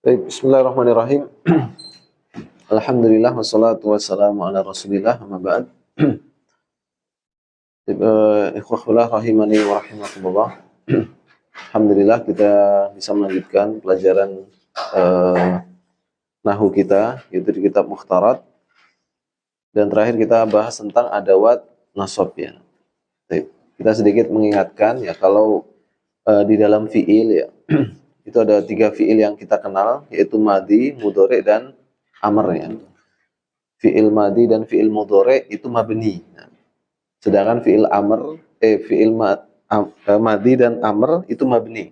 Baik, bismillahirrahmanirrahim. Alhamdulillah wassalatu wassalamu ala Rasulillah amma ba'd. Ikhwah rahimani wa rahimakumullah. Alhamdulillah kita bisa melanjutkan pelajaran nahwu kita yaitu di kitab Mukhtarat. Dan terakhir kita bahas tentang adawat nasab ya. Baik, kita sedikit mengingatkan ya kalau di dalam fiil ya itu ada 3 fiil yang kita kenal, yaitu madhi, mudhari, dan amr ya. Fiil madhi dan fiil mudhari itu mabni. Nah, sedangkan madhi dan amr itu mabni.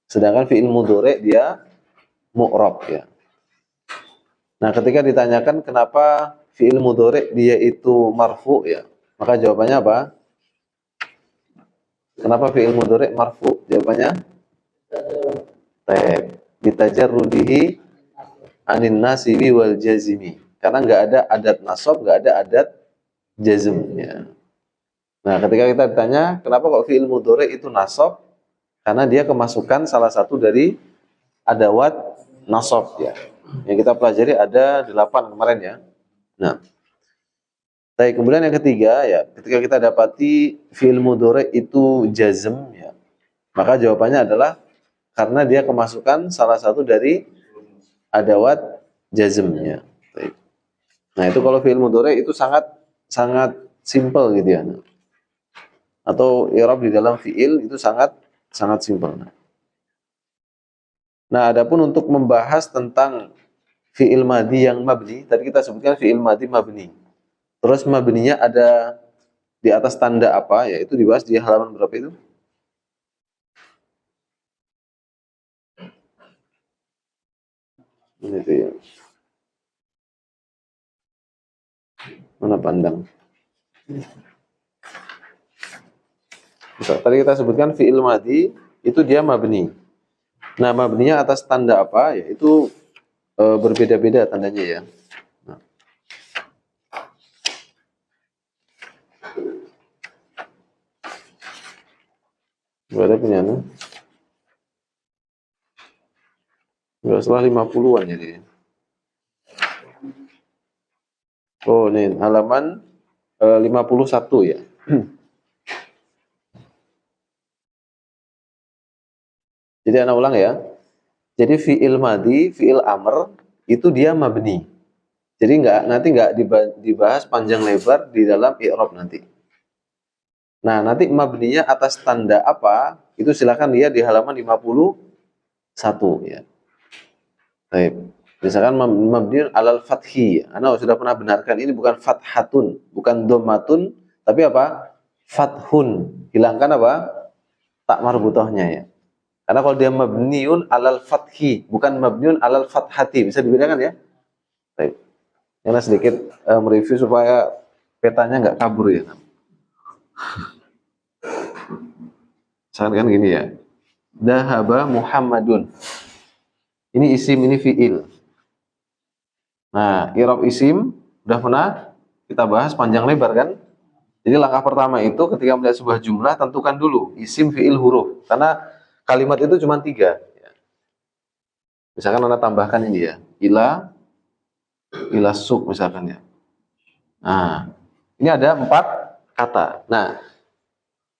Sedangkan fiil mudhari dia mu'rab ya. Nah, ketika ditanyakan kenapa fiil mudhari dia itu marfu ya, maka jawabannya apa? Kenapa fiil mudhari marfu? Jawabannya bitajarrudihi anin nasibi wal jazimi, karena nggak ada adat nasab, nggak ada adat jazm ya. Nah, ketika kita ditanya kenapa kok fi'il mudhari itu nasab, karena dia kemasukan salah satu dari adawat nasab ya. Yang kita pelajari ada 8 kemarin ya. Nah, kemudian yang ketiga ya, ketika kita dapati fi'il mudhari itu jazm ya, maka jawabannya adalah karena dia kemasukan salah satu dari adawat jazmnya. Nah, itu kalau fi'il mudhari itu sangat simple gitu ya. Atau i'rab di dalam fi'il itu sangat simple. Nah, adapun untuk membahas tentang fi'il madhi yang mabni, tadi kita sebutkan fi'il madhi mabni. Terus mabninya ada di atas tanda apa? Yaitu dibahas di halaman berapa itu? Itu ya. Mana pandang? Tadi kita sebutkan fi'il madhi itu dia mabni. Nah, mabninya atas tanda apa? Yaitu berbeda-beda tandanya ya. Nah. Ada punya nih. Setelah 50-an jadi. Oh, nih halaman 51 ya. Jadi ana ulang ya. Jadi fi'il madhi, fi'il amr itu dia mabni. Jadi nanti nggak dibahas panjang lebar di dalam i'rab nanti. Nah, nanti mabninya atas tanda apa? Itu silakan lihat di halaman 51 ya. Baik. Misalkan mabniun alal fathi. Anda sudah pernah benarkan ini bukan fathatun, bukan dhammatun, tapi apa? Fathun. Hilangkan apa? Tak marbutohnya ya. Karena kalau dia mabniun alal fathi, bukan mabniun alal fathati, bisa dibedakan ya? Baik. Karena sedikit mereview supaya petanya nggak kabur ya. Misalkan gini ya. Dahaba Muhammadun. Ini isim, ini fi'il. Nah, i'rab isim udah pernah kita bahas panjang lebar kan? Jadi langkah pertama itu ketika melihat sebuah jumlah, tentukan dulu isim, fi'il, huruf. Karena kalimat itu cuma 3. Misalkan Anda tambahkan ini ya, ila suk misalkan ya. Nah, ini ada 4 kata. Nah,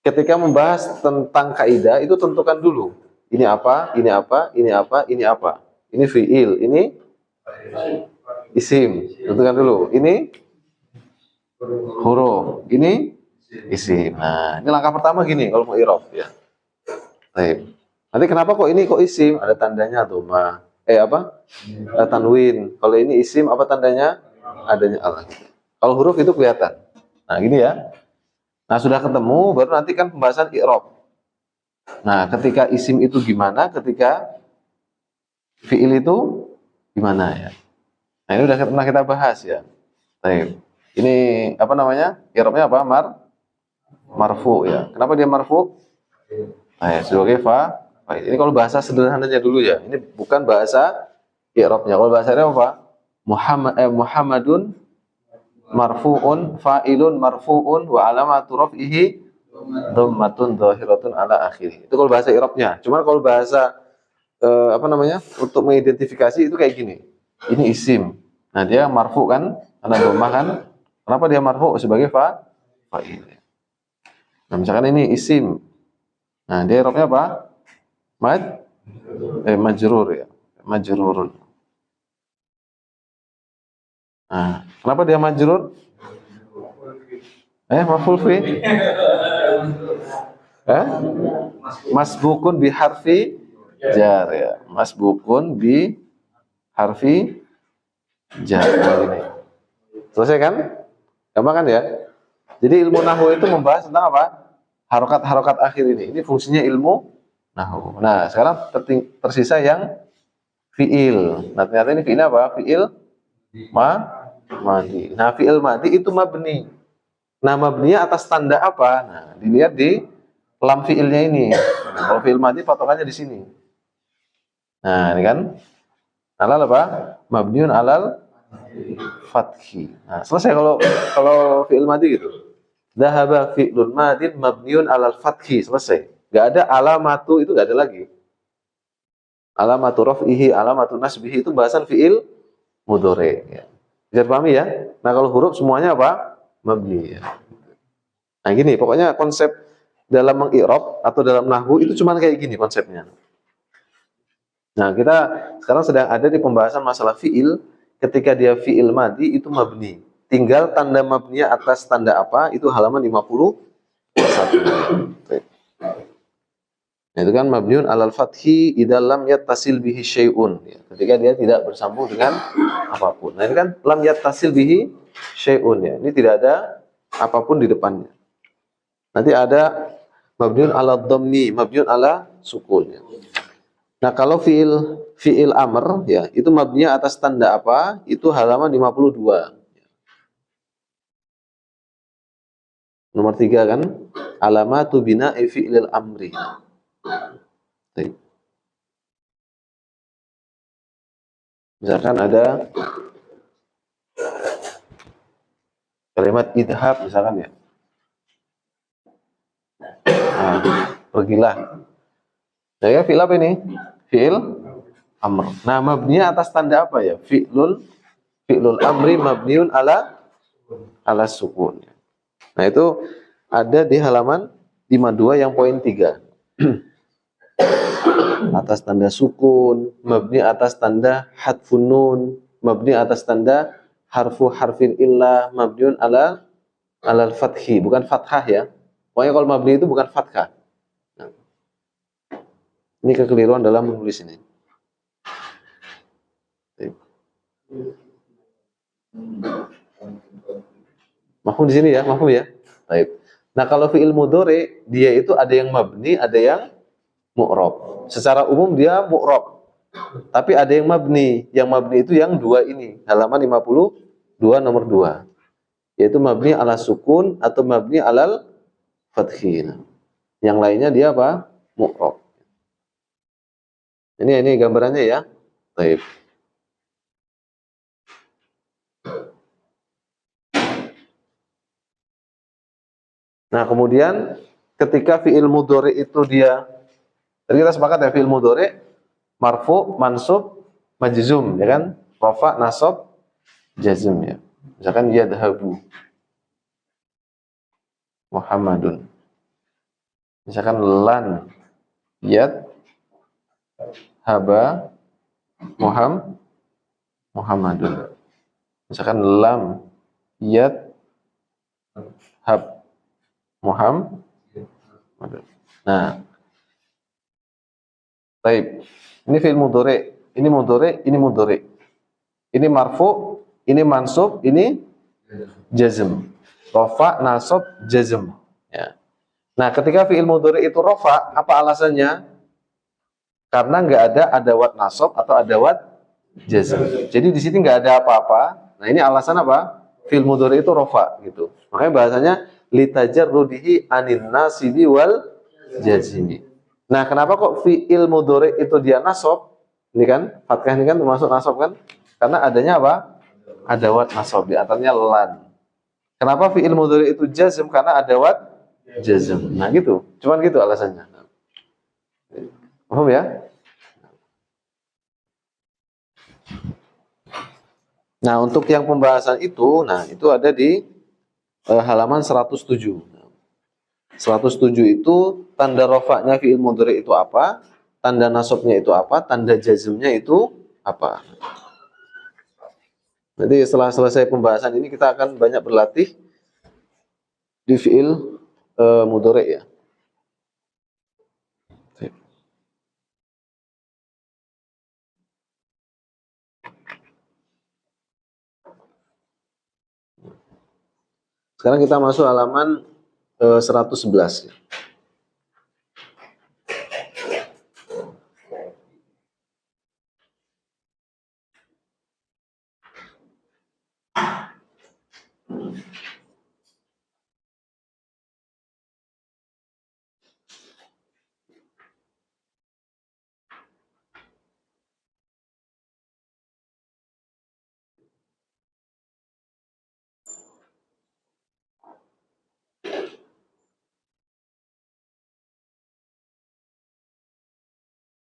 ketika membahas tentang kaidah itu tentukan dulu. Ini apa, ini apa, ini apa, ini apa. Ini fi'il, ini isim. Tentukan dulu. Ini huruf. Ini isim. Nah, ini langkah pertama gini kalau mau i'rab ya. Baik. Nanti kenapa kok ini kok isim? Ada tandanya dhamma. Tanwin. Kalau ini isim apa tandanya? Adanya Allah. Kalau huruf itu kelihatan. Nah, gini ya. Nah, sudah ketemu baru nanti kan pembahasan i'rab. Nah, ketika isim itu gimana? Ketika fi'il itu gimana ya? Nah, ini udah pernah kita bahas ya. Baik. Ini apa namanya? I'rabnya apa? Marfu ya. Kenapa dia marfu? Nah, sebagai fa'il. Ini kalau bahasa sederhananya dulu ya. Ini bukan bahasa i'rabnya. Kalau bahasanya apa? Muhammadun marfu'un fa'ilun marfu'un wa alamatu raf'ihi dhammatun dhahiratun ala akhirih. Itu kalau bahasa i'rabnya. Cuman kalau bahasa apa namanya? Untuk mengidentifikasi itu kayak gini. Ini isim. Nah, dia marfu kan? Karena dhammah kan? Kenapa dia marfu? Sebagai fa'il. Nah, misalkan ini isim. Nah, dia i'rabnya apa? Majrur ya. Majrurun. Nah, kenapa dia majrur? Maf'ul fi? Masbukun bi harfi jar ya. Masbukun bi harfi jar. Nah, ini. Selesai kan? Gampang kan ya? Jadi ilmu nahwu itu membahas tentang apa? Harokat-harokat akhir ini. Ini fungsinya ilmu nahwu. Nah, sekarang tersisa yang fiil. Nah, ternyata ini fiil apa? Fiil madi. Nah, fiil madi itu mabni. Nah, mabninya atas tanda apa? Nah, dilihat di lam fiilnya ini. Nah, kalau fiil madi patokannya di sini. Nah, ini kan alal apa? Mabniun alal fathi. Nah, selesai kalau fiil madi gitu. Dhahaba fi'lun madin mabniun alal fathi. Selesai. Gak ada alamatu, itu gak ada lagi. Alamatu raf'ihi, alamatu nasbihi itu bahasan fi'il mudhari ya. Bisa dipahami ya? Nah, kalau huruf semuanya apa? Mabni ya. Nah, gini, pokoknya konsep dalam mengi'rab atau dalam nahwu itu cuma kayak gini konsepnya. Nah, kita sekarang sedang ada di pembahasan masalah fi'il. Ketika dia fi'il madi itu mabni. Tinggal tanda mabninya atas tanda apa? Itu halaman 51. Nah, itu kan mabniun alal fathi idza lam yattasil bihi syai'un. Ya, ketika dia tidak bersambung dengan apapun. Nah, ini kan lam yattasil bihi syai'un ya. Ini tidak ada apapun di depannya. Nanti ada mabniun ala dhammi, mabniun ala sukun ya. Nah, kalau fi'il amr ya, itu mabninya atas tanda apa? Itu halaman 52. Nomor 3 kan? Alamatu bina'i fi'lil amri. Misalkan ada kalimat idhab misalkan ya. Nah, pergilah. Nah, ya fi'il apa ini? Fi'il amr. Nah, mabninya atas tanda apa ya? Fi'lul amri mabniun ala sukun. Nah, itu ada di halaman 52 yang poin 3. Atas tanda sukun, mabni atas tanda hadfun nun, mabni atas tanda harfin illah, mabniun alal fathi, bukan fathah ya. Pokoknya kalau mabni itu bukan fathah. Nah, ini kekeliruan dalam menulis ini. Mahfum di sini ya, mahfum ya. Baik. Nah, kalau fi'il mudhari dia itu ada yang mabni, ada yang mu'rab. Secara umum dia mu'rab. Tapi ada yang mabni. Yang mabni itu yang dua ini. Halaman 52 nomor 2. Yaitu mabni ala sukun atau mabni alal fathin. Yang lainnya dia apa? Mu'rab. Ini gambarannya ya. Baik. Nah, kemudian ketika fi'il mudhari itu dia, tadi kita sepakat ya, fi'il mudhari marfu, mansub, majzum ya kan? Rafa, nasab, jazm ya. Misalkan yadhabu Muhammadun. Misalkan lan yad haba Muhammadun. Misalkan lam yad hab Muhammad. Nah, baik. Ini fi'il mudhari, ini mudhari, ini mudhari. Ini marfu, ini mansub, ini jazm. Rafa, nasab, jazm. Ya. Nah, ketika fi'il mudhari itu rafa, apa alasannya? Karena nggak ada adawat nasab atau adawat jazm. Jadi di sini nggak ada apa-apa. Nah, ini alasan apa? Fi'il mudhari itu rafa gitu. Makanya bahasanya litajarrudihi anin nasibi wal jazmi. Nah, kenapa kok fi'il mudhari itu dia nasab? Ini kan, fathah ini kan termasuk nasab kan? Karena adanya apa? Adawat nasab, di antaranya lan. Kenapa fi'il mudhari itu jazm? Karena adawat jazm. Nah, gitu. Cuman gitu alasannya. Paham ya? Nah, untuk yang pembahasan itu, nah itu ada di halaman 107. 107 itu tanda rofaknya fi'il mudhari itu apa, tanda nasabnya itu apa, tanda jazmnya itu apa. Jadi setelah selesai pembahasan ini kita akan banyak berlatih di fi'il mudhari ya. Sekarang kita masuk halaman 111 ya.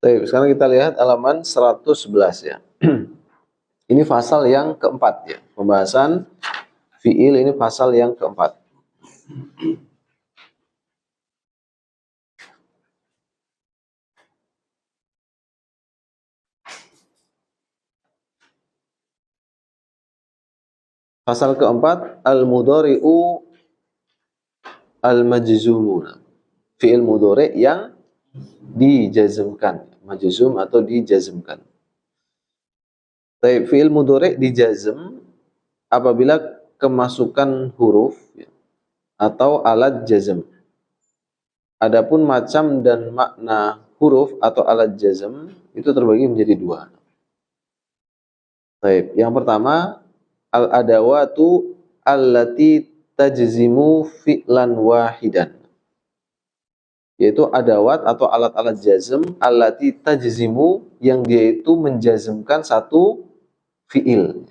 Baik, sekarang kita lihat halaman 111 ya. Ini pasal yang keempat ya. Pembahasan fi'il ini pasal yang keempat. Pasal keempat, al-mudhari'u al-majzumun. Fi'il mudhari' yang dijazmkan, majzum atau dijazmkan. Fi'il mudhari' dijazm apabila kemasukan huruf ya, atau alat jazm. Adapun macam dan makna huruf atau alat jazm itu terbagi menjadi dua. Baik, yang pertama al-adawatu allati tajzimu fi'lan wahidan. Yaitu adawat atau alat-alat jazm allati tajzimu yang dia itu menjazmkan satu fi'il.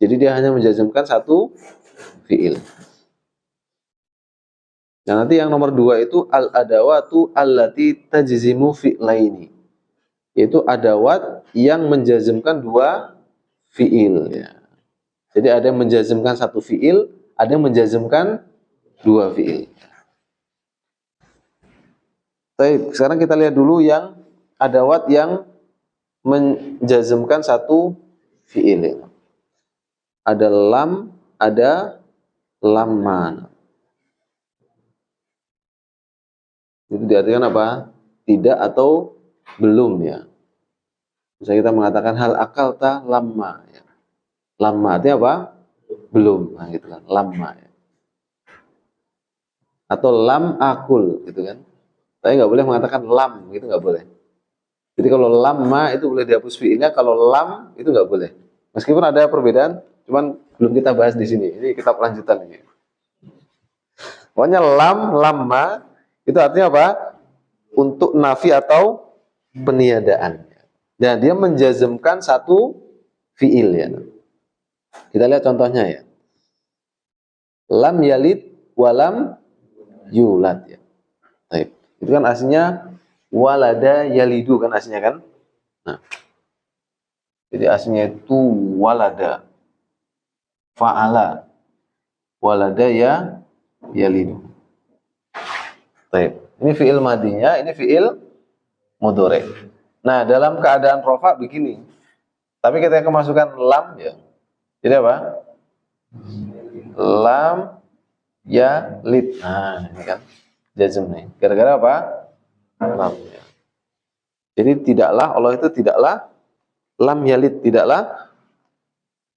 Jadi dia hanya menjazmkan satu fi'il. Nah, nanti yang nomor dua itu al-adawatu allati tajzimu fi'laini. Yaitu adawat yang menjazmkan dua fi'il ya. Jadi ada yang menjazmkan satu fi'il, ada yang menjazmkan dua fi'il. Baik, sekarang kita lihat dulu yang adawat yang menjazmkan satu fi'il ya. Ada lam, ada lamma. Itu diartikan apa? Tidak atau belum ya. Misalnya kita mengatakan hal akalta lamma ya. Lamma artinya apa? Belum. Nah, gitu kan. Lamma ya. Atau lam akul gitu kan. Tapi nggak boleh mengatakan lam gitu, nggak boleh. Jadi kalau lamma itu boleh dihapus fi'ilnya, kalau lam itu nggak boleh. Meskipun ada perbedaan, cuman belum kita bahas di sini. Ini kitab lanjutan ini. Pokoknya lam, lamma itu artinya apa? Untuk nafi atau peniadaan. Dan dia menjazmkan satu fi'il ya. Kita lihat contohnya ya. Lam yalid walam yulad ya. Baik. Itu kan aslinya walada yalidu kan aslinya kan. Nah. Jadi aslinya itu walada fa'ala walada ya yalidu. Baik. Ini fi'il madinya, ini fi'il mudhari'. Nah, dalam keadaan rofa begini. Tapi kita kemasukan lam ya. Jadi apa? Lam ya lid. Nah, ini kan jazm nih. Gara-gara apa? Lam ya. Jadi tidaklah, Allah itu tidaklah lam yalid, tidaklah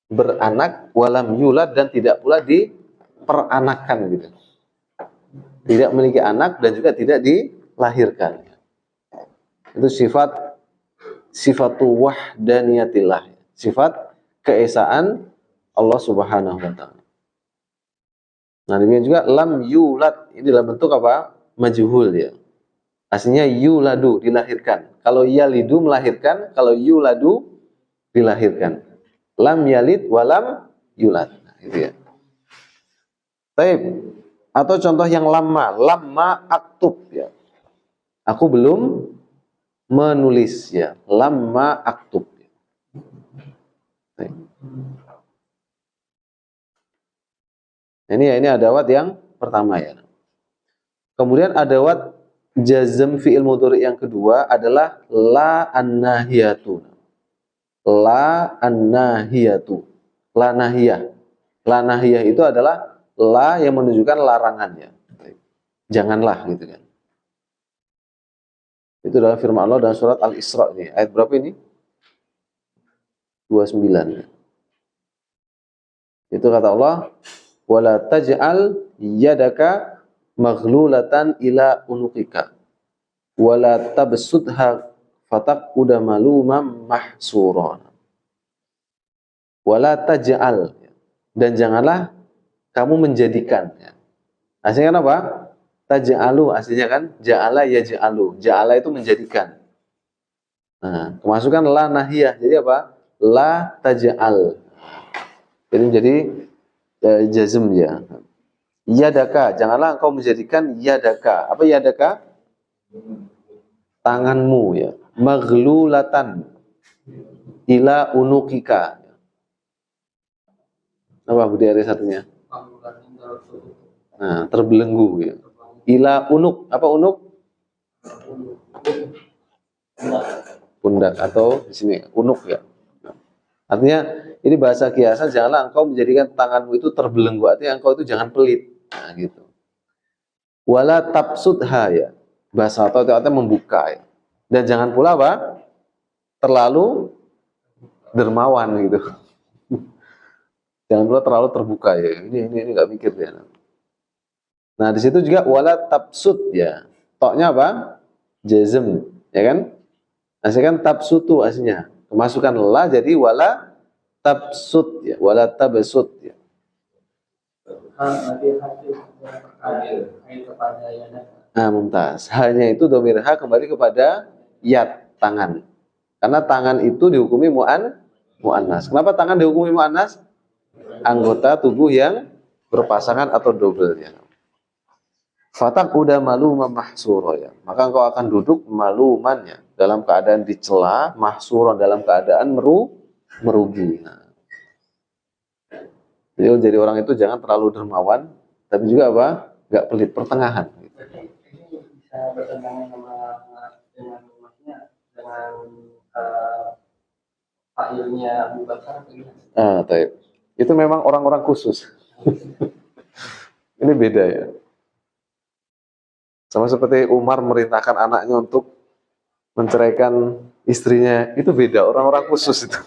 beranak, walam yulad, dan tidak pula diperanakan gitu. Tidak memiliki anak dan juga tidak dilahirkan. Itu sifatu wahdaniyatillah, sifat keesaan Allah Subhanahu wa taala. Nah, demikian juga lam yulad, ini dalam bentuk apa? Majhul ya. Aslinya yuladu, dilahirkan. Kalau yalidu melahirkan, kalau yuladu dilahirkan. Lam yalid walam yulad. Nah, itu ya. Baik. Atau contoh yang lamma aktub ya. Aku belum menulis ya. Lamma aktub. Ini adawat yang pertama ya. Kemudian adawat jazm fi'il mudhari yang kedua adalah la an-nahiyatu. La an-nahiyatu. La nahiyah. La nahiyah itu adalah la yang menunjukkan larangannya. Janganlah gitu kan. Itu dalam firman Allah dalam surat Al-Isra ini. Ayat berapa ini? 29. Itu kata Allah, wala taj'al yadaka maghlulatan ila unuqika wala tabsutha fataquda maluman mahsuran. Wala taj'al, dan janganlah kamu menjadikan. Aslinya kan apa? Taj'alu aslinya kan ja'ala yaj'alu. Ja'ala itu menjadikan. Nah, kemasukan la nahiyah. Jadi apa? La taj'al. Jadi jazm ya. Yadaka, janganlah engkau menjadikan yadaka. Apa yadaka? Tanganmu ya. Maghlulatan ila unukika. Apa Budi Ari satunya? Nah, terbelenggu ya. Ila unuk, apa unuk? Pundak atau di sini unuk ya. Artinya ini bahasa kiasan, janganlah engkau menjadikan tanganmu itu terbelenggu, artinya engkau itu jangan pelit. Nah, gitu. Wala tabsutha ya. Bahasa atau artinya membuka ya. Dan jangan pula apa? Terlalu dermawan gitu. Jangan pula terlalu terbuka ya. Ini enggak mikir ya. Nah, di situ juga wala tabsut ya. Toknya apa? Jazm, ya kan? Aslinya kan tabsutu aslinya. Kemasukan la jadi wala tabsut ya, wala tabsut ya. Nah, mumtaz. Hanya itu dhamir ha kembali kepada yad, tangan. Karena tangan itu dihukumi muannas. Kenapa tangan dihukumi muannas? Anggota tubuh yang berpasangan atau double ya. Fatak udah maluman mahsura ya. Maka engkau akan duduk malumannya dalam keadaan dicela, mahsura dalam keadaan merugi. Nah. Jadi orang itu jangan terlalu dermawan, tapi juga apa? Enggak pelit, pertengahan. Gitu. Ini bisa bertentangan sama dengan maksudnya dengan fa'ilnya Abu Bakar. Taib. Itu memang orang-orang khusus. Ini beda ya. Sama seperti Umar merintahkan anaknya untuk menceraikan istrinya, itu beda, orang-orang khusus itu.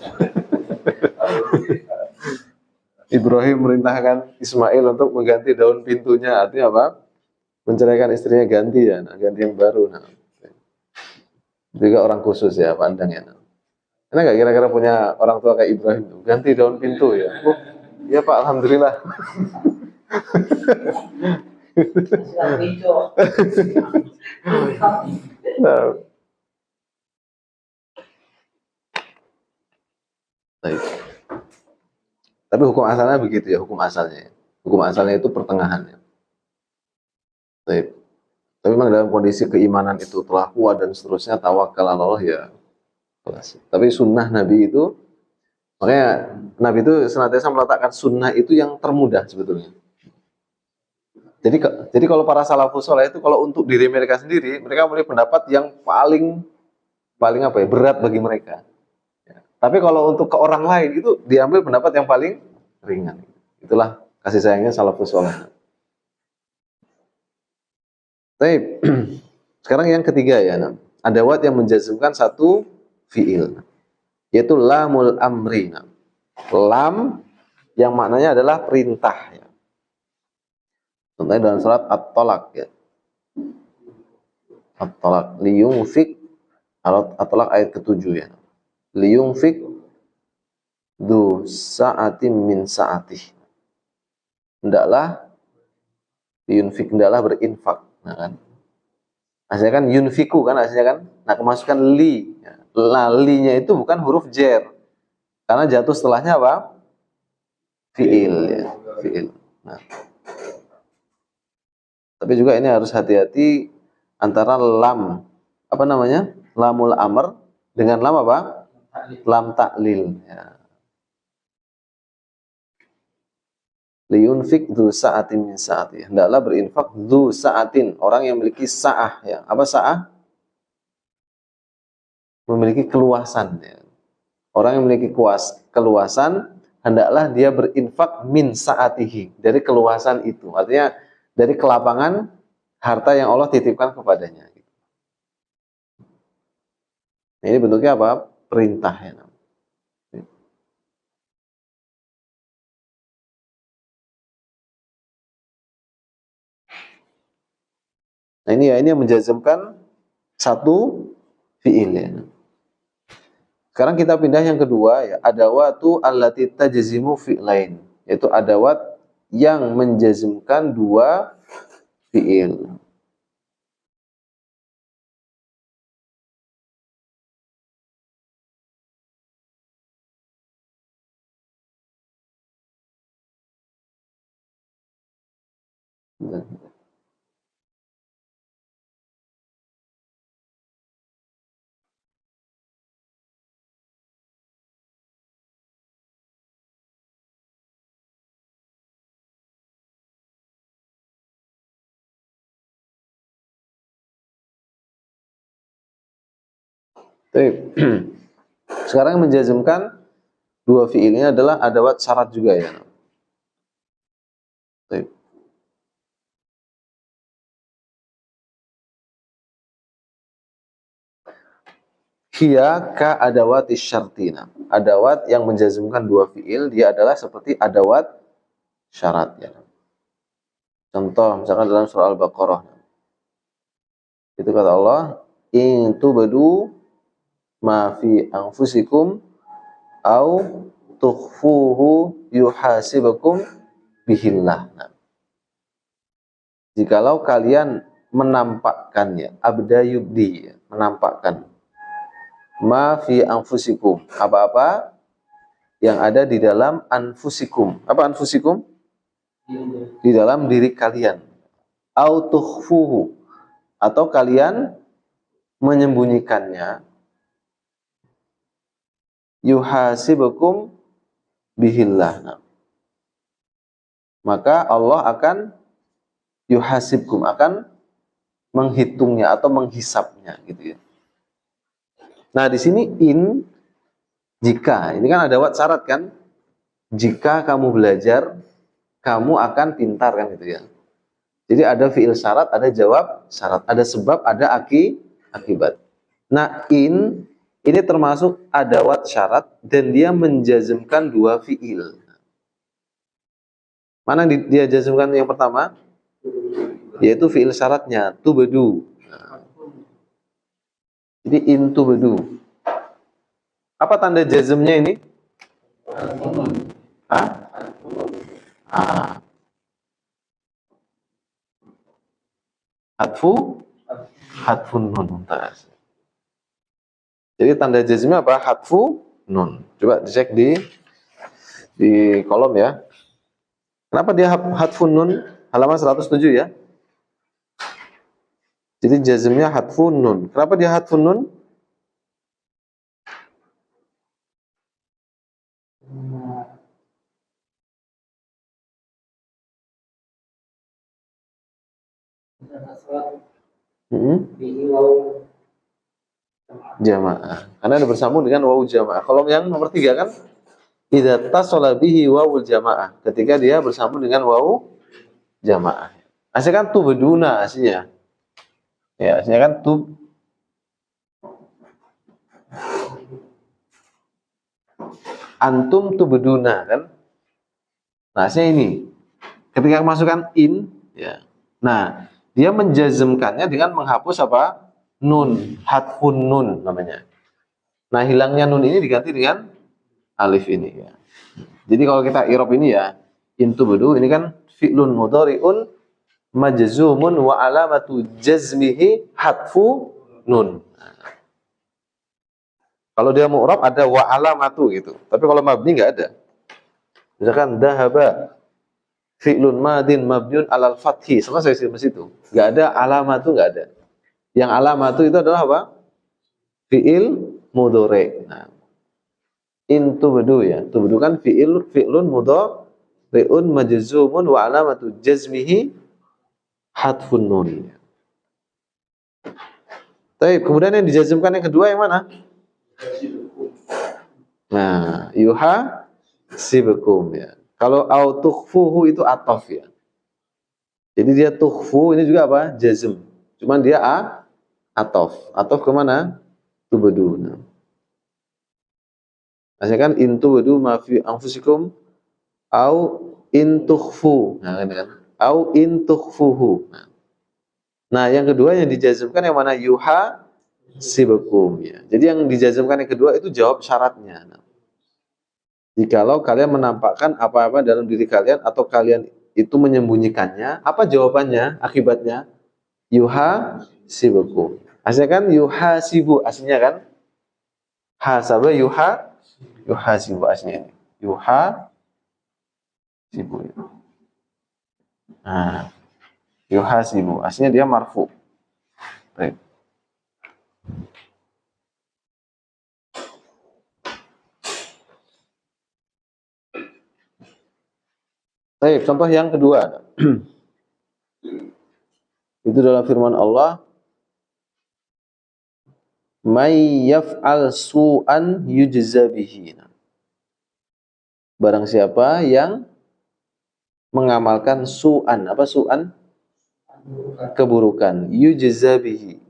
Ibrahim merintahkan Ismail untuk mengganti daun pintunya, artinya apa? Menceraikan istrinya ganti ya, ganti yang baru. Nah. Juga orang khusus ya pandangnya. Karena nggak kira-kira punya orang tua kayak Ibrahim tuh, ganti daun pintu ya? Oh, iya Pak, alhamdulillah. Nah. Baik. Tapi hukum asalnya begitu ya, hukum asalnya. Hukum asalnya itu pertengahan ya. Baik. Tapi memang dalam kondisi keimanan itu telah kuat dan seterusnya, tawakal Allah ya. Tapi sunnah Nabi itu, makanya Nabi itu senantiasa meletakkan sunnah itu yang termudah sebetulnya. Jadi kalau para salafus saleh itu kalau untuk diri mereka sendiri, mereka memiliki pendapat yang paling apa ya, berat bagi mereka. Ya. Tapi kalau untuk ke orang lain itu diambil pendapat yang paling ringan. Itulah kasih sayangnya salafus saleh. Baik. Sekarang yang ketiga ya, adawat yang menjazmkan satu fiil, yaitu lamul amri. Lam yang maknanya adalah perintah ya. Contohnya dalam surat At-Talaq ya. At-Talaq liyunfik, At-Talaq ayat ke-7 ya. Liyunfik du sa'atim min sa'atih. Hendaklah berinfak. Nah kan. Aslinya kan yunfiku kan aslinya kan. Nah, kemasukan li. Nah, li-nya itu bukan huruf jer. Karena jatuh setelahnya apa? Fi'il ya. Fi'il. Nah. Tapi juga ini harus hati-hati antara lam, apa namanya? Lamul amr dengan lam apa? Lam taklil. Ya. Liyunfik dzu sa'atin min sa'ati. Hendaklah berinfak dzu sa'atin, orang yang memiliki sa'ah ya. Apa sa'ah? Memiliki keluasan ya. Orang yang memiliki keluasan hendaklah dia berinfak min sa'atihi, dari keluasan itu. Artinya dari kelapangan harta yang Allah titipkan kepadanya. Ini bentuknya apa? Perintah ya. Nah ini ya, ini yang menjazmkan satu fi'il ya. Sekarang kita pindah yang kedua ya, adawatu allati tajzimu fi'lain, yaitu adawat yang menjazmkan dua fi'il. Sekarang yang menjazmkan dua fi'il ini adalah adawat syarat juga ya. Hiya ka adawati syartina. Adawat yang menjazmkan dua fi'il, dia adalah seperti adawat syarat ya. Contoh misalkan dalam surah Al-Baqarah. Itu kata Allah, in tubdu ma fi anfusikum au tukhfuhu yuhasibukum bihillah. Nah, jikalau kalian menampakkannya, abda yubdi, menampakkan ma fi anfusikum, apa-apa yang ada di dalam anfusikum. Apa anfusikum? Di dalam diri kalian. Au tukhfuhu, atau kalian menyembunyikannya, yuhasibukum bihillah. Nah, maka Allah akan yuhasibkum, akan menghitungnya atau menghisapnya gitu ya. Nah, di sini in, jika, ini kan ada syarat kan? Jika kamu belajar, kamu akan pintar kan gitu ya. Jadi ada fi'il syarat, ada jawab syarat, ada sebab, ada akibat. Nah, ini termasuk adawat syarat dan dia menjazmkan dua fi'il. Mana dia jazmkan yang pertama? Yaitu fi'il syaratnya, tubdu. Jadi in tubdu. Apa tanda jazmnya ini? Hatfun nun. Jadi tanda jazmnya apa? Hatfu nun. Coba dicek di kolom ya. Kenapa dia hatfun nun? Halaman 107 ya. Jadi jazmnya hatfun nun. Kenapa dia hatfun nun? Jamaah. Karena ada bersambung dengan wawu jamaah. Kalau yang nomor 3 kan, idza tasala bihi wawul jamaah. Ketika dia bersambung dengan wawu jamaah. Aslinya kan tubduna aslinya. Ya, aslinya kan antum tubduna kan. Nah, aslinya ini. Ketika masukkan in, ya. Nah, dia menjazmkannya dengan menghapus apa? Nun, hatfun nun namanya. Nah, hilangnya nun ini diganti dengan alif ini ya. Jadi kalau kita i'rab ini ya, in tubdu ini kan fi'lun mudhari'un majzumun wa alamatu jazmihi hatfu nun. Kalau dia mu'rab ada wa alamatu gitu. Tapi kalau mabni enggak ada. Misalkan dahaba fi'lun madin mabniun alal fathi, sama saya di situ. Enggak ada alamatu, enggak ada. Yang alamatu itu adalah apa? Fi'il mudhari'. Nah, in tubdu ya. Tubdu kan fi'lun ri'un majzumun wa alamatu jazmihi hadfun nun. Baik, kemudian yang dijazmkan yang kedua yang mana? Nah, yuha sibukum ya. Kalau au tukhfuhu itu atof ya. Jadi dia tukhfu ini juga apa? Jazm. Cuman dia atof. Atof kemana? Tubedu. Nah. Maksudnya kan in tubedu ma fi anfusikum au in tukhfu. Nah, kan? Au in tukhfuhu. Nah, yang kedua yang dijazmkan yang mana? Yuha sibukum ya. Jadi yang dijazmkan yang kedua itu jawab syaratnya. Nah, jikalau kalian menampakkan apa-apa dalam diri kalian atau kalian itu menyembunyikannya, apa jawabannya? Akibatnya yuha sibukum. Aslinya kan yuha sibu aslinya kan? Hasaba yuha sibu aslinya ini. Yuha sibu. Nah, yuha sibu aslinya dia marfu. Baik. Baik, contoh yang kedua. Itu dalam firman Allah, may yaf'al su'an yujza bihi. Barang siapa yang mengamalkan su'an, apa su'an? Keburukan, yujza bihi.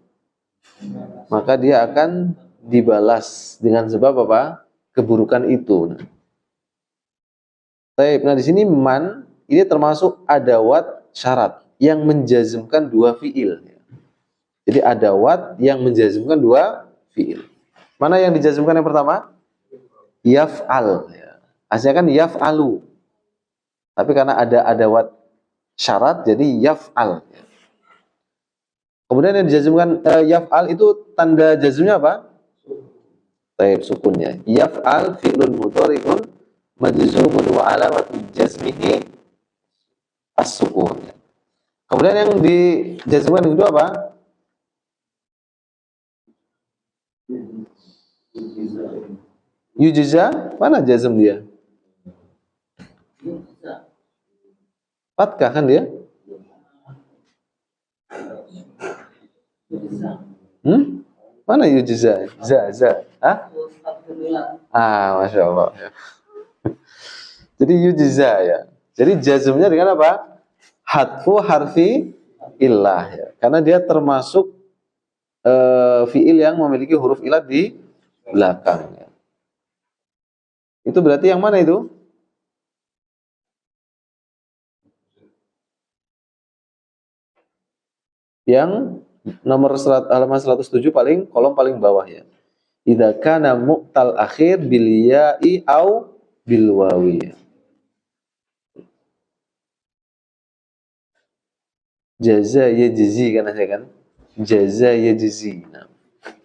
Maka dia akan dibalas dengan sebab apa? Keburukan itu. Nah, di sini man ini termasuk adawat syarat yang menjazmkan dua fiil. Jadi adawat yang menjazmkan dua fiil. Mana yang dijazmkan yang pertama? Yaf'al. Aslinya kan yaf'alu. Tapi karena ada adawat syarat jadi yaf'al. Kemudian yang dijazmkan yaf'al itu tanda jazmnya apa? Taib sukunnya. Yaf'al fi'lun mudhari'un majzumun wa alamatu jazmihi as-sukun. Kemudian yang dijazmkan yang kedua apa? Yujza, mana jazm dia? Fatkah kan dia? Mana yujza? Za. Hah? Masya Allah. Jadi yujza ya. Jadi jazmnya dengan apa? Hadfu harfi illah ya. Karena dia termasuk fiil yang memiliki huruf ilah di belakang ya. Itu berarti yang mana itu? Yang nomor halaman 107 kolom paling bawah ya. Idza kana mu'tal akhir bil ya'i au bil wawi. Jaza yajzi kan saya kan? Jaza yajzi. Nah,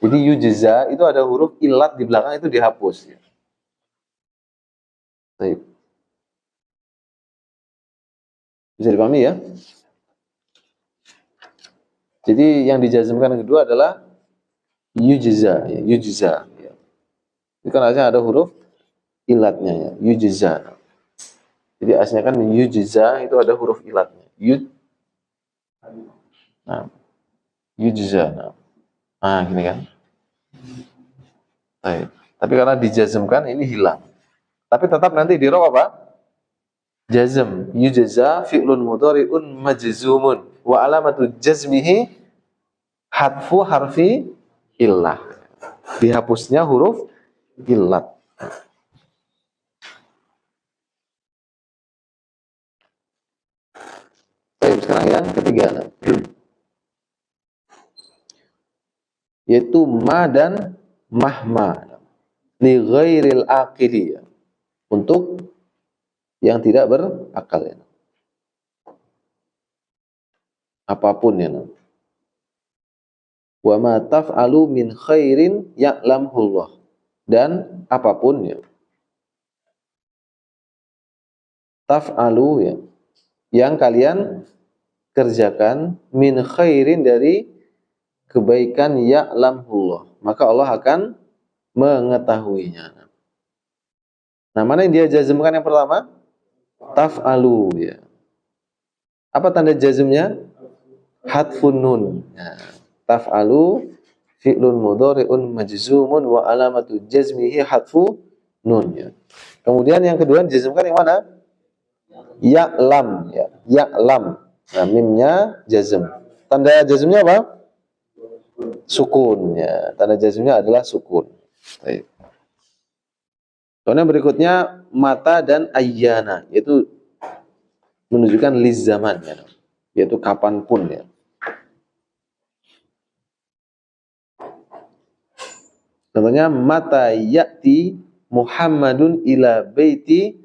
jadi yujza itu ada huruf ilat di belakang itu dihapus ya. Baik. Bisa dipahami ya? Jadi yang dijazmkan yang kedua adalah yujza, ya. Yujza. Ya. Itu kan aslinya ada huruf ilatnya ya, yujza. Jadi aslinya kan yujza itu ada huruf ilatnya. Nah, yujza. Nah, gini kan. Baik. Tapi karena dijazmkan ini hilang. Tapi tetap nanti di roh apa? Jazm. Yujza fi'lun mudhari'un majzumun wa alamatu jazmihi hadfu harfi illah. Dihapusnya huruf illat. Baik, sekarang yang ketiga. Yaitu ma dan mahma. Li ghairil aqili. Untuk yang tidak berakal ya. Apapun ya. Wa ma taf'alu min khairin ya'lamhullah. Dan apapun ya. Taf'alu ya. Yang kalian kerjakan min khairin dari kebaikan ya'lamhullah. Maka Allah akan mengetahuinya. Nah, mana yang dia jazmkan yang pertama? taf'alu ya. Apa tanda jazmnya? Hadfun nun. Nah, taf'alu fi'lun mudhari'un majzumun wa alamatu jazmihi hadfu nun ya. Kemudian yang kedua dijazmkan yang mana? Ya'lam ya. Ya'lam. Nah, mimnya jazm. Tanda jazmnya apa? Sukun ya. Tanda jazmnya adalah sukun. Baik. Soalnya berikutnya mata dan ayyana, yaitu menunjukkan liz zaman ya, yaitu kapanpun ya. Contohnya mata ya'ti Muhammadun ila baiti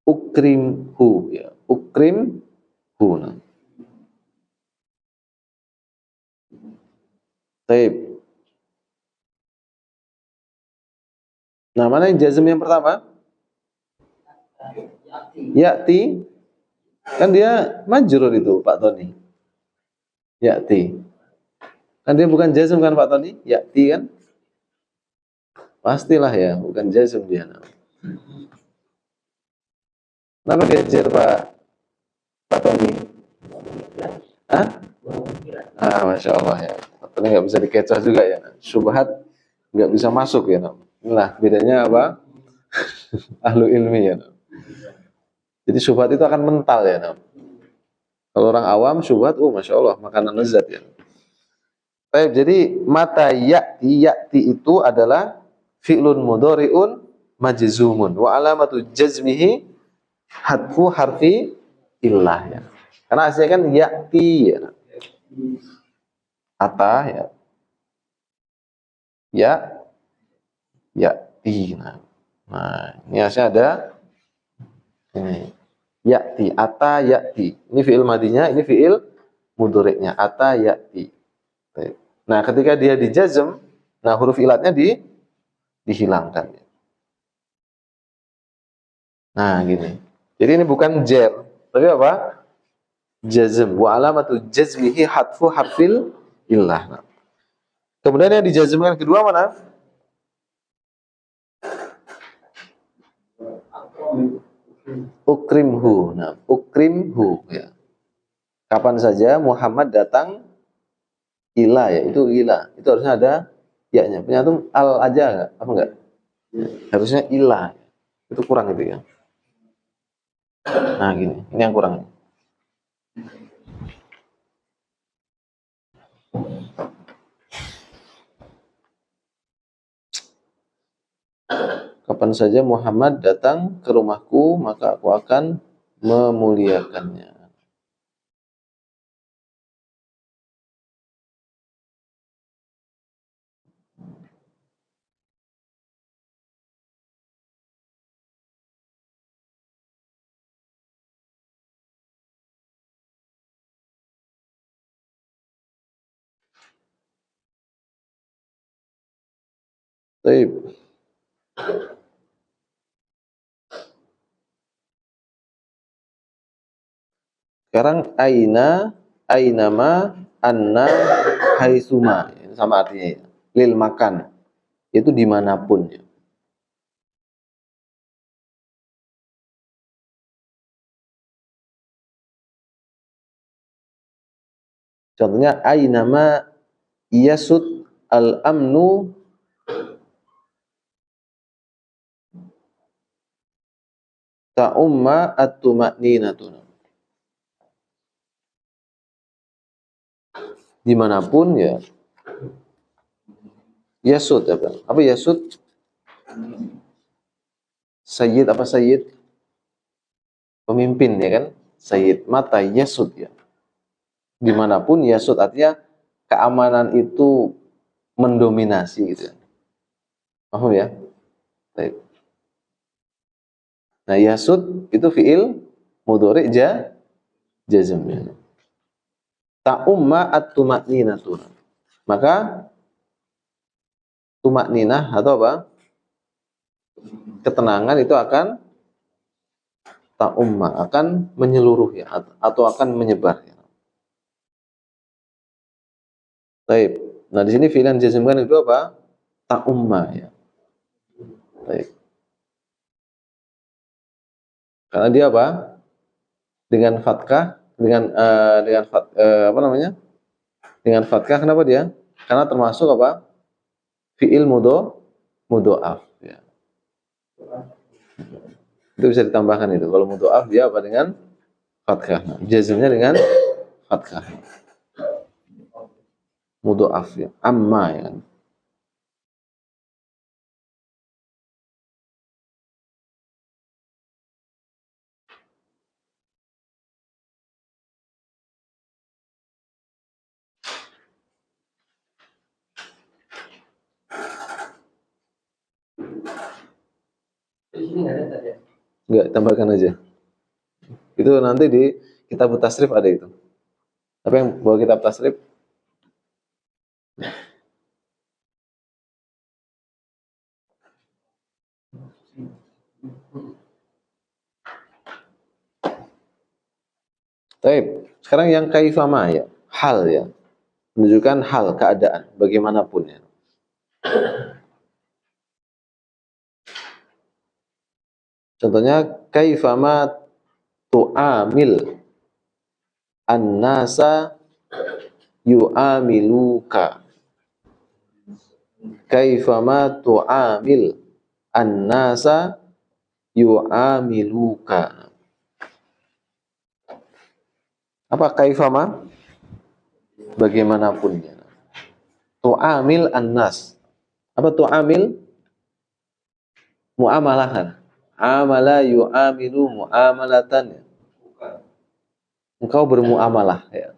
ukrimhu ya. Ukrimhu. Nah. Baik. Nah, mana yang jazm yang pertama? Ya'ti. Kan dia majrur itu Pak Tony. Ya'ti. Kan dia bukan jazm kan Pak Tony? Ya'ti kan? Pastilah ya, bukan jazm dia. Kenapa dia jar Pak Tony? Hah? Masya Allah ya. Pak Tony nggak bisa dikecoh juga ya. Syubhat nggak bisa masuk ya. Inilah bedanya apa? Ahlu ilmi ya. Jadi syubhat itu akan mental ya. Kalau orang awam syubhat, masya Allah, makanan lezat ya. Baik, jadi mata ya'ti itu adalah fi'lun mudhari'un majzumun wa alamatu jazmihi hadfu harfi illah ya. Karena aslinya kan ya'ti ya. Ata ya. Ya'ti. Nah, ini aslinya ada ini. Ya'ti, ata ya'ti. Ini fi'il madinya, ini fi'il mudhari'nya. Ata ya'ti. Nah, ketika dia dijazm, nah huruf ilatnya dihilangkan. Nah, gini. Jadi ini bukan jar, tapi apa? Jazm. Wa alamatu jazmihi hadfu harfil illah. Nah. Kemudian yang dijazmkan kedua mana? Ukrimhu. Nah, ukrimhu ya. Kapan saja Muhammad datang ila ya, itu ila. Itu harusnya ada ya-nya. Penyantum al aja enggak? Apa enggak? Harusnya ila. Itu kurang itu ya. Nah, gini. Ini yang kurang. Kapan saja Muhammad datang ke rumahku, maka aku akan memuliakannya. Baik. Sekarang ainama, anna, haitsuma. Ini sama artinya ya. Lil makan. Itu dimanapun ya. Contohnya ainama yasud al-amnu ta'umma at-tuma'ninatun. Dimanapun ya. Yasud apa? Apa yasud? Sayyid apa sayyid? Pemimpin ya kan? Sayyid mata yasud ya. Dimanapun yasud artinya keamanan itu mendominasi gitu ya. Paham ya? Baik. Nah, yasud itu fi'il mudhari' jazm ya. Ta'umma at-tuma'ninatun. Maka tumakninah atau apa? Ketenangan itu akan ta'umma, akan menyeluruh ya, atau akan menyebar ya. Baik. Nah, di sini fi'il yang dijazmkan itu apa? Ta'umma ya. Baik. Karena dia apa? Dengan fatkah, apa namanya? Dengan fatkah, kenapa dia? Karena termasuk apa? Fi'il mudho'af. Ya. Itu bisa ditambahkan itu. Kalau mudho'af dia apa? Dengan fatkah. Nah, jazmnya dengan fatkah. Mudho'af ya. Amma ya kan. Di sini nggak ada tadi ya. Enggak, tambahkan aja. Itu nanti di kitab tasrif ada itu. Apa yang bawa kitab tasrif? Baik. Sekarang yang kaifama ya, hal ya. Menunjukkan hal, keadaan, bagaimanapun ya. Contohnya kaifama tu'amil an-nasa yu'amiluka. Kaifama tu'amil an-nasa yu'amiluka. Apa kaifama? Bagaimanapun ya. Tu'amil an-nas. Apa tu'amil? Muamalah kan? Amala yu'amilu muamalatan. Engkau bermuamalah ya.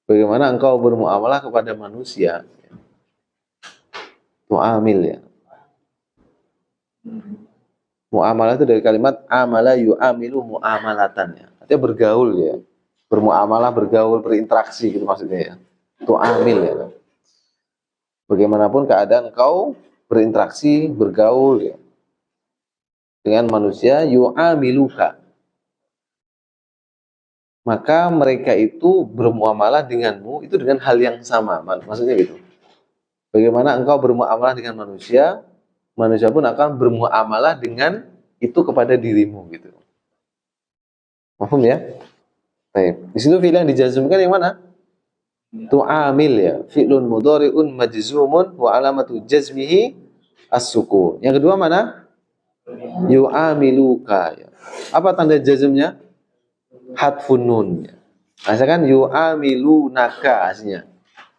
Bagaimana engkau bermuamalah kepada manusia? Muamil ya. Muamalah itu dari kalimat amala yu'amilu muamalatan ya. Artinya bergaul ya. Bermuamalah, bergaul, berinteraksi gitu maksudnya ya. Tu'amil ya. Bagaimanapun keadaan engkau berinteraksi, bergaul ya. Dengan manusia yu'amiluka. Maka mereka itu bermuamalah denganmu itu dengan hal yang sama, maksudnya gitu. Bagaimana engkau bermuamalah dengan manusia, manusia pun akan bermuamalah dengan itu kepada dirimu gitu. Paham ya? Baik. Di situ fi'il yang dijazmkan yang mana? Tu'amil ya. Fi'lun mudhari'un majzumun wa alamatu jazmihi as-sukun. Yang kedua mana? Yu'amiluka ya. Apa tanda jazmnya? Hadfun nun ya. Misalkan yu'amilunaka aslinya.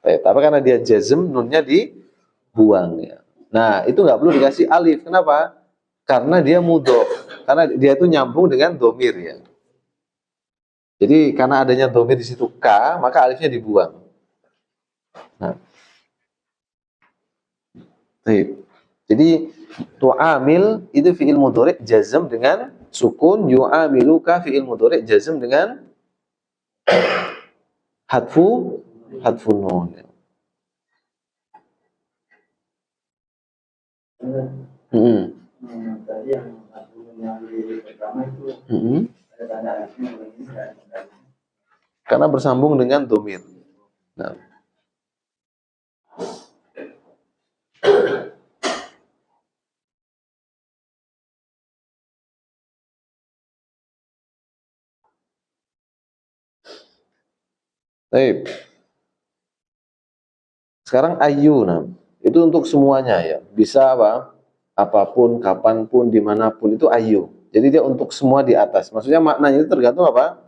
Tapi karena dia jazm, nunnya dibuang ya. Nah, itu nggak perlu dikasih alif. Kenapa? Karena dia mudhof. Karena dia itu nyambung dengan domir ya. Jadi karena adanya domir di situ k, maka alifnya dibuang. Nah. Jadi tu'amil itu fi'il mudhari' jazm dengan sukun, yu'amiluka fi'il mudhari' jazm dengan hadfun nun. Tadi yang di pertama itu ada tanda alifnya, ini nggak ada tanda alifnya. Karena bersambung dengan domir. Nah. Baik. Sekarang ayu, nah, itu untuk semuanya ya. Bisa apa? Apapun, kapanpun, dimanapun itu ayu. Jadi dia untuk semua di atas. Maksudnya maknanya itu tergantung apa?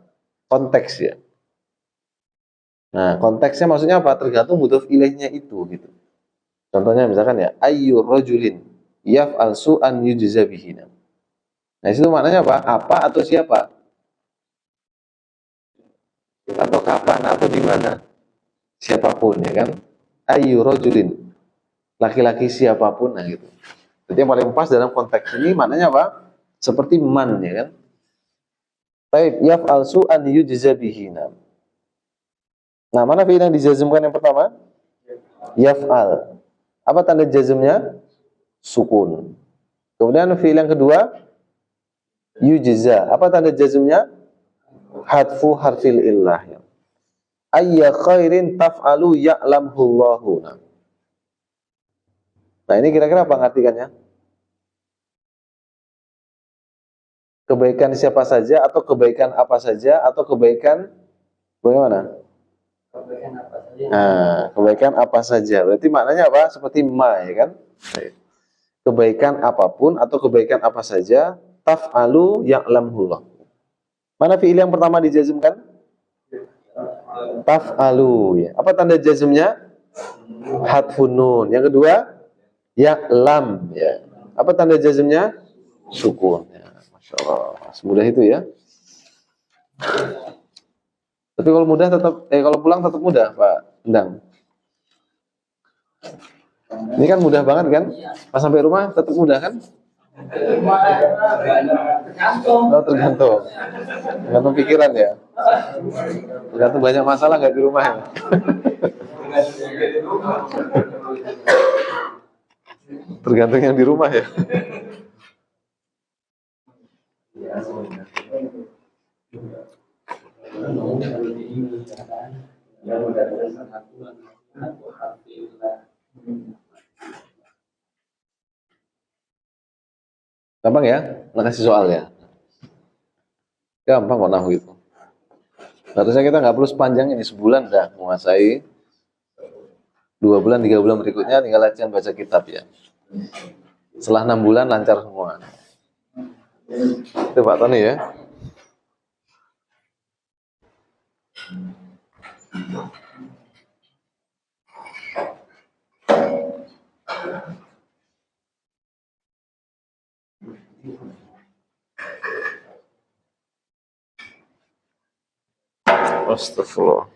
Konteks ya. Nah, konteksnya maksudnya apa? Tergantung mudhof ilaihnya itu gitu. Contohnya misalkan ya, ayu rajulin yaf'al su'an yujza bihi. Nah, itu maknanya apa? Apa atau siapa? Atau kapan atau di mana? Siapapun ya kan? Ayu rajulin. Laki-laki siapapun nah gitu. Jadi yang paling pas dalam konteks ini maknanya apa? Seperti man ya kan? Taib yaf'al su'an yujza bihi. Nah, mana fi'il yang dijazmkan yang pertama? Yaf'al. Apa tanda jazmnya? Sukun. Kemudian fi'il yang kedua yujza. Apa tanda jazmnya? Hadfu harfil illah. Ayya khairin taf'alu ya'lamhullahu. Nah, ini kira-kira apa artikannya? kebaikan siapa saja atau kebaikan apa saja atau kebaikan bagaimana? Kebaikan apa saja? Nah, kebaikan apa saja. Berarti maknanya apa? Seperti ma, ya kan? Kebaikan apapun atau kebaikan apa saja, taf'alu ya'lamhullah. Mana fi'il yang pertama dijazmkan? Taf'alu, ya. Apa tanda jazmnya? Hadfun nun. Yang kedua, ya'lam, ya. Apa tanda jazmnya? Sukun. Ya. Masya Allah, semudah itu ya. Tapi kalau mudah tetap, kalau pulang tetap mudah, Pak Endang. Ini kan mudah banget kan? Pas sampai rumah tetap mudah kan? Tergantung. Oh, tergantung. Tergantung pikiran ya. Tergantung banyak masalah nggak di rumah ya. Tergantung yang di rumah ya. Gampang ya? Nah, kasih soal ya. Gampang kok nahu itu. Harusnya kita nggak perlu sepanjang ini, sebulan dah menguasai. 2 bulan, 3 bulan berikutnya tinggal latihan baca kitab ya. Setelah 6 bulan lancar semua. Itu Pak Tony ya. Astagfirullah.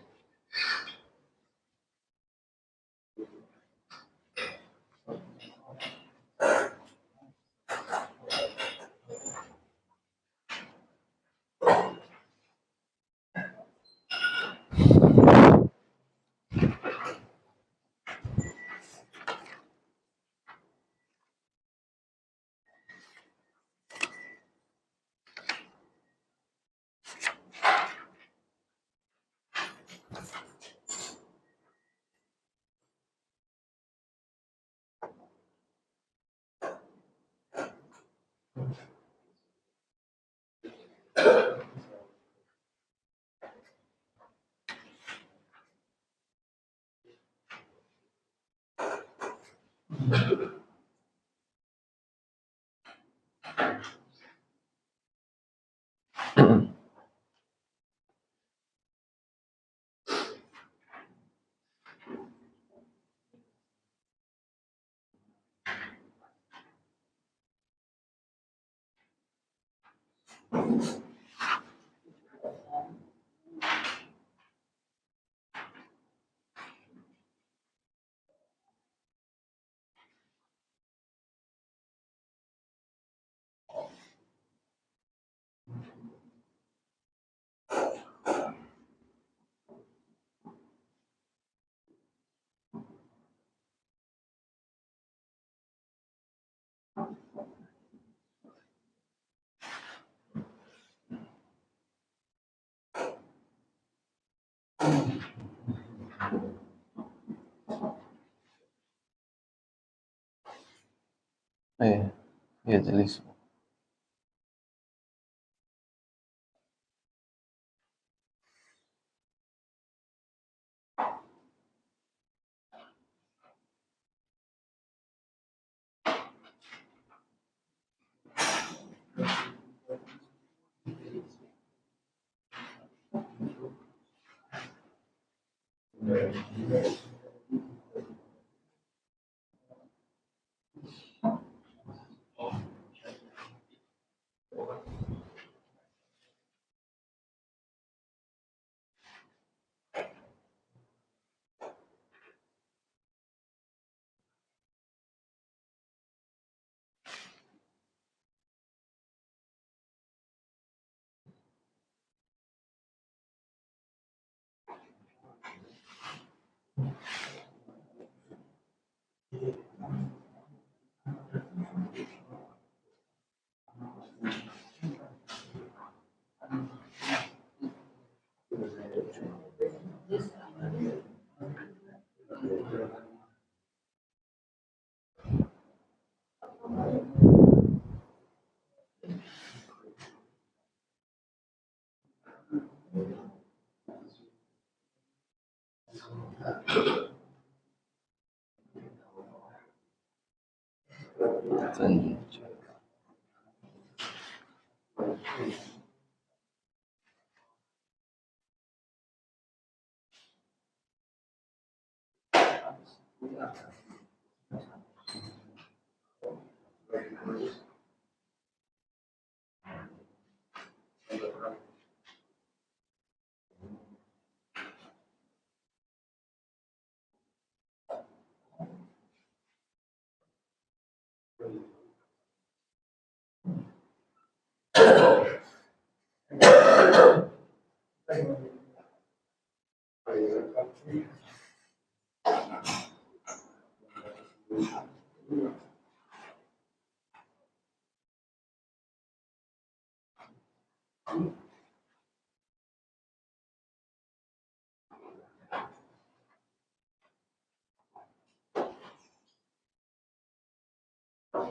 Ya jelas.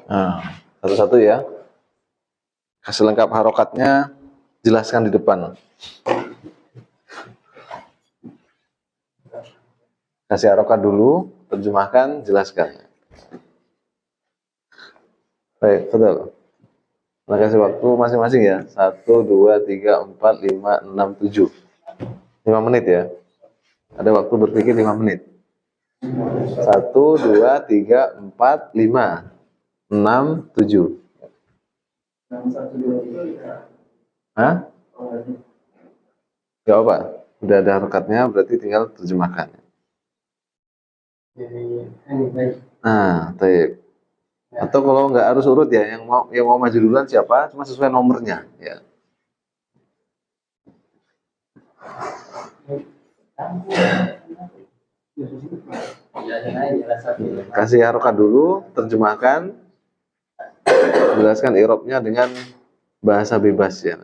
Nah, satu-satu ya. Kasih lengkap harokatnya, jelaskan di depan. Kasih harokat dulu, terjemahkan, jelaskan. Baik, betul. Nah, kasih waktu masing-masing ya. 1, 2, 3, 4, 5, 6, 7. 5 menit ya. Ada waktu berpikir 5 menit. 1, 2, 3, 4, 5, 6, 7. Yang 1, 2, 3 ya. Hah? Gak apa. Udah ada harokatnya, berarti tinggal terjemahkan. Nah, baik. Atau kalau nggak harus urut ya, yang mau maju duluan siapa? Cuma sesuai nomornya. Ya. Kasih harokat dulu, terjemahkan, jelaskan i'rabnya dengan bahasa bebas ya.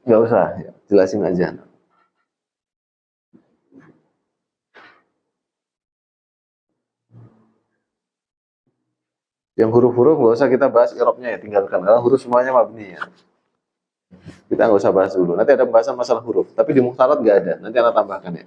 Nggak usah, ya. Jelasin aja. Yang huruf-huruf nggak usah kita bahas i'rabnya ya, tinggalkan. Karena huruf semuanya mabni ya. Kita nggak usah bahas dulu. Nanti ada pembahasan masalah huruf. Tapi di muhtarat nggak ada. Nanti Anda tambahkan ya.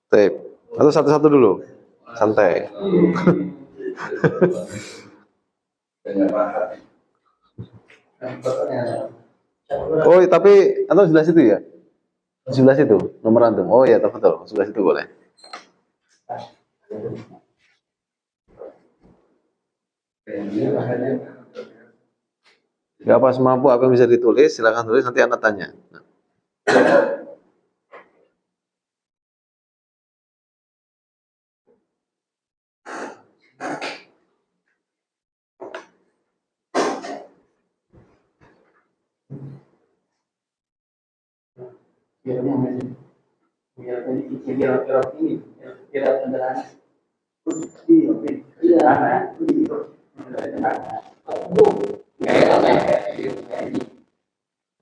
Baik. Atau satu-satu dulu. Santai. Oh, tapi atau sebelah situ ya? Sebelah situ, nomor antum. Oh ya, betul. Sebelah situ boleh. Gak apa semampu apa yang bisa ditulis, silakan tulis nanti Anda tanya.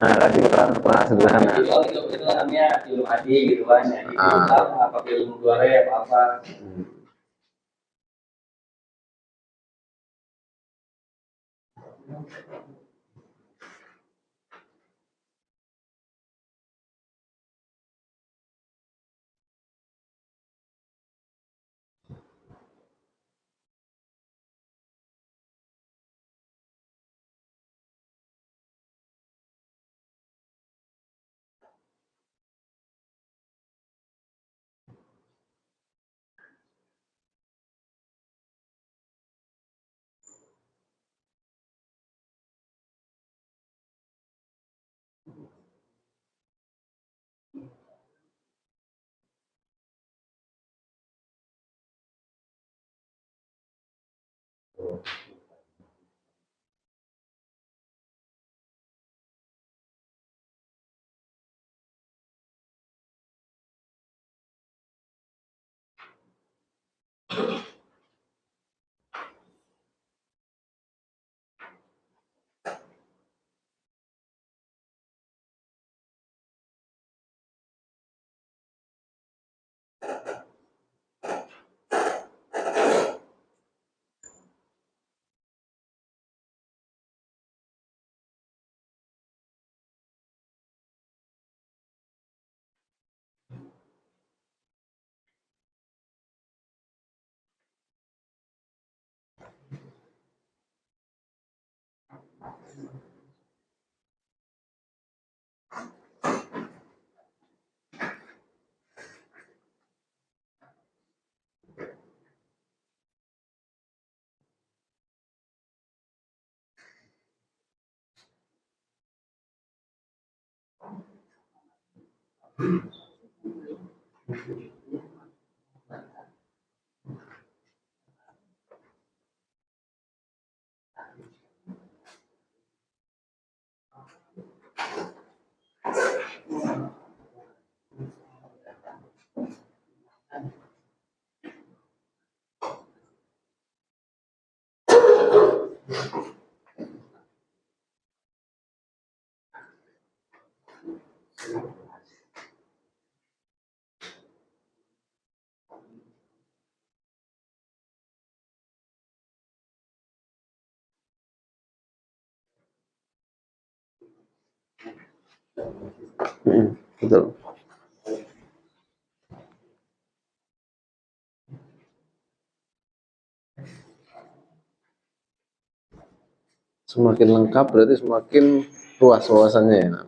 Nah, kasih keterangan sederhana. Itu namanya ilmu adi gitu kan. Apa ilmu duare apa. Betul. Semakin lengkap berarti semakin luas wawasannya ya.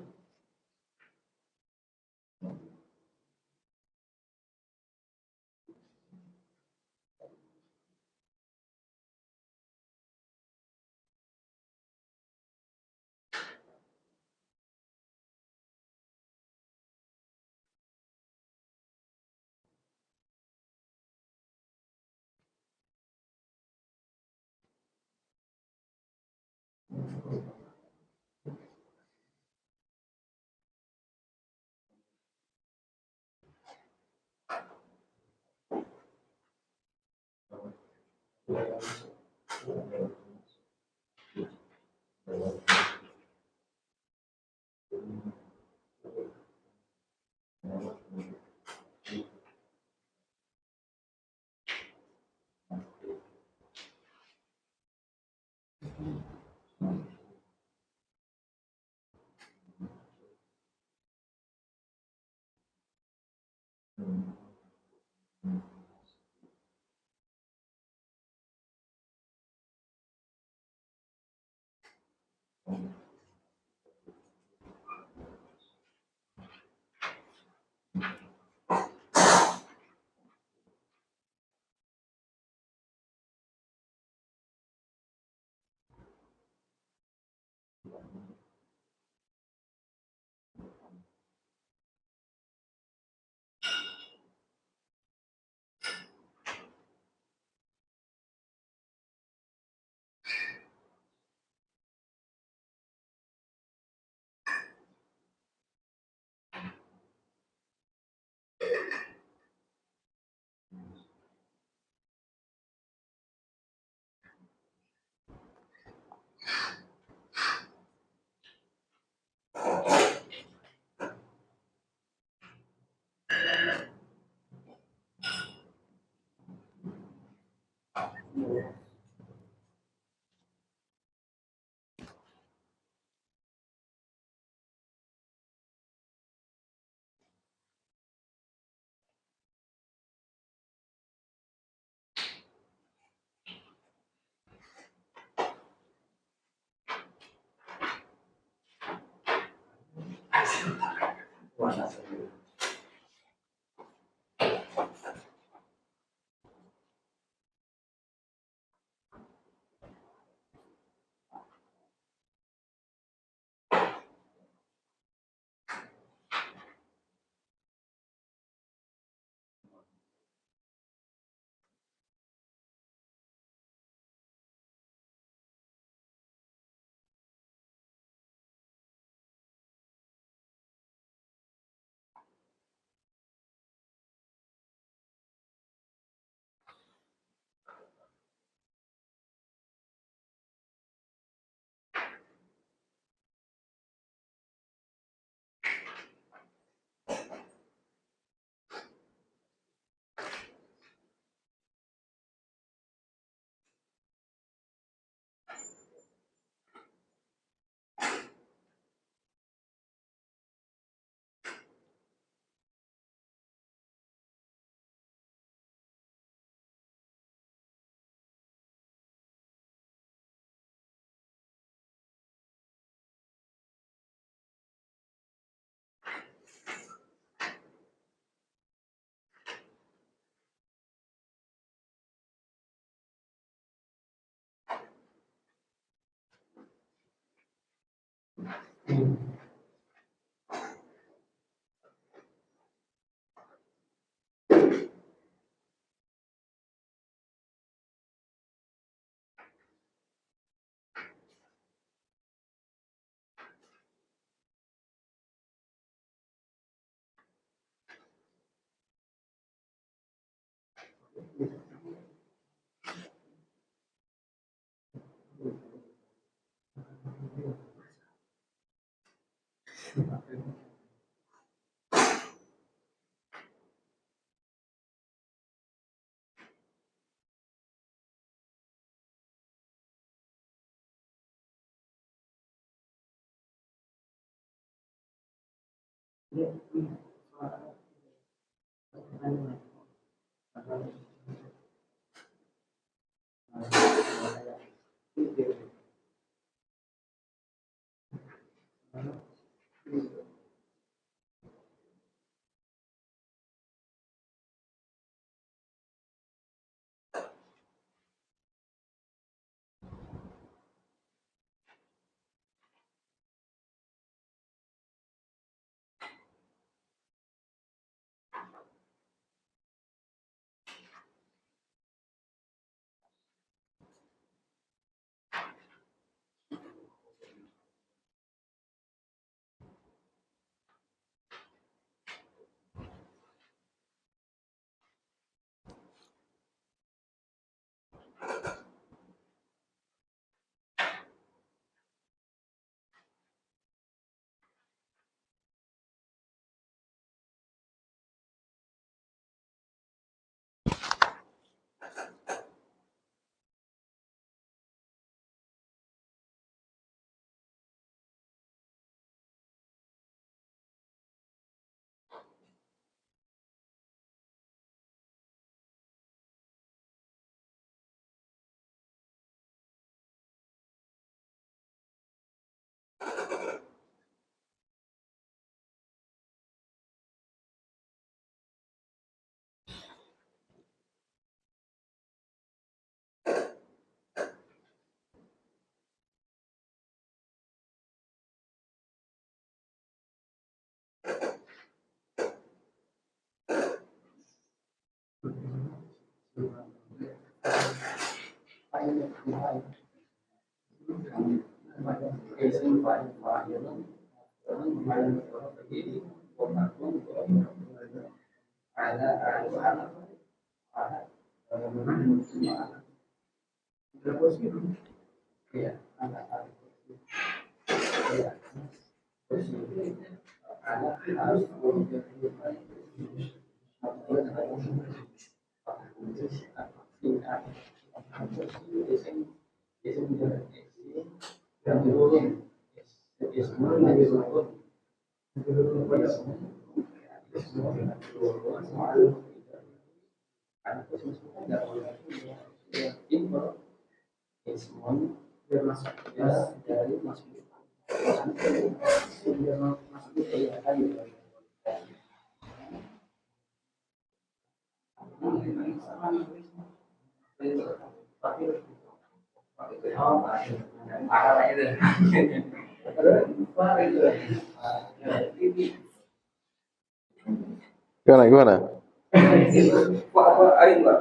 Gimana gimana?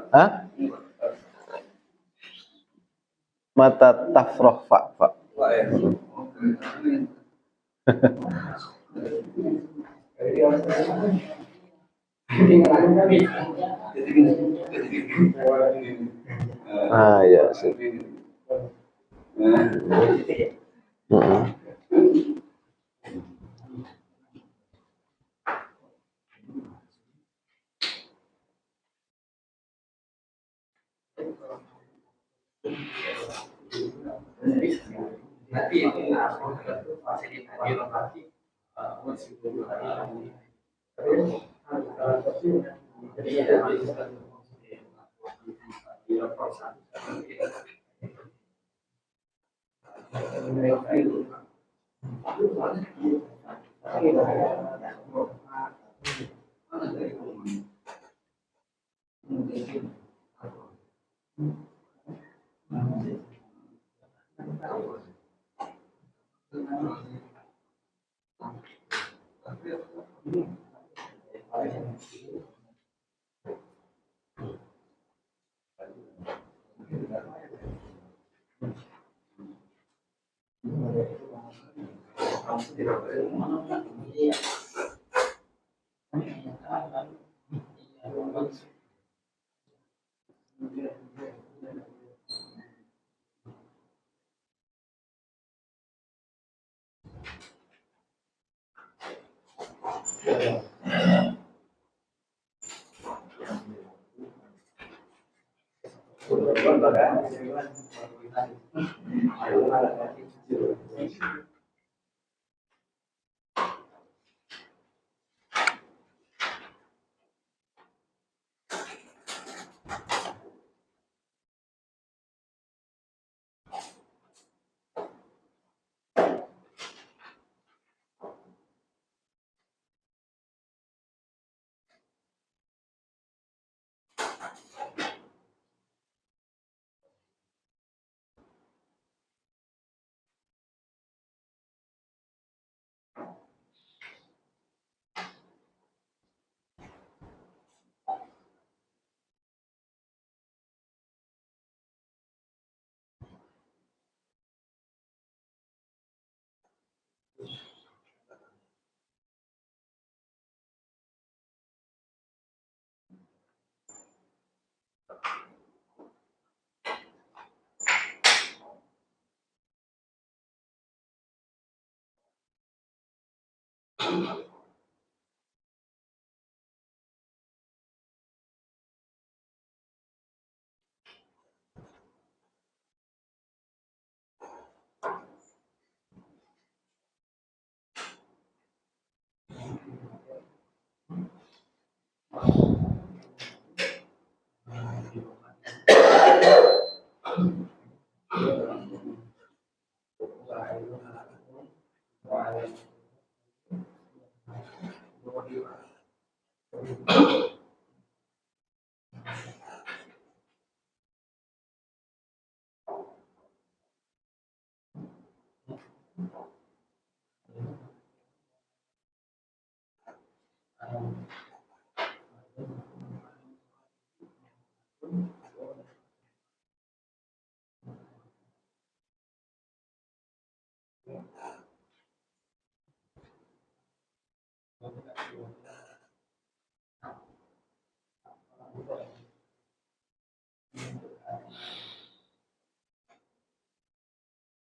Hah? Mata tafroh fa fa. Ah ya sih.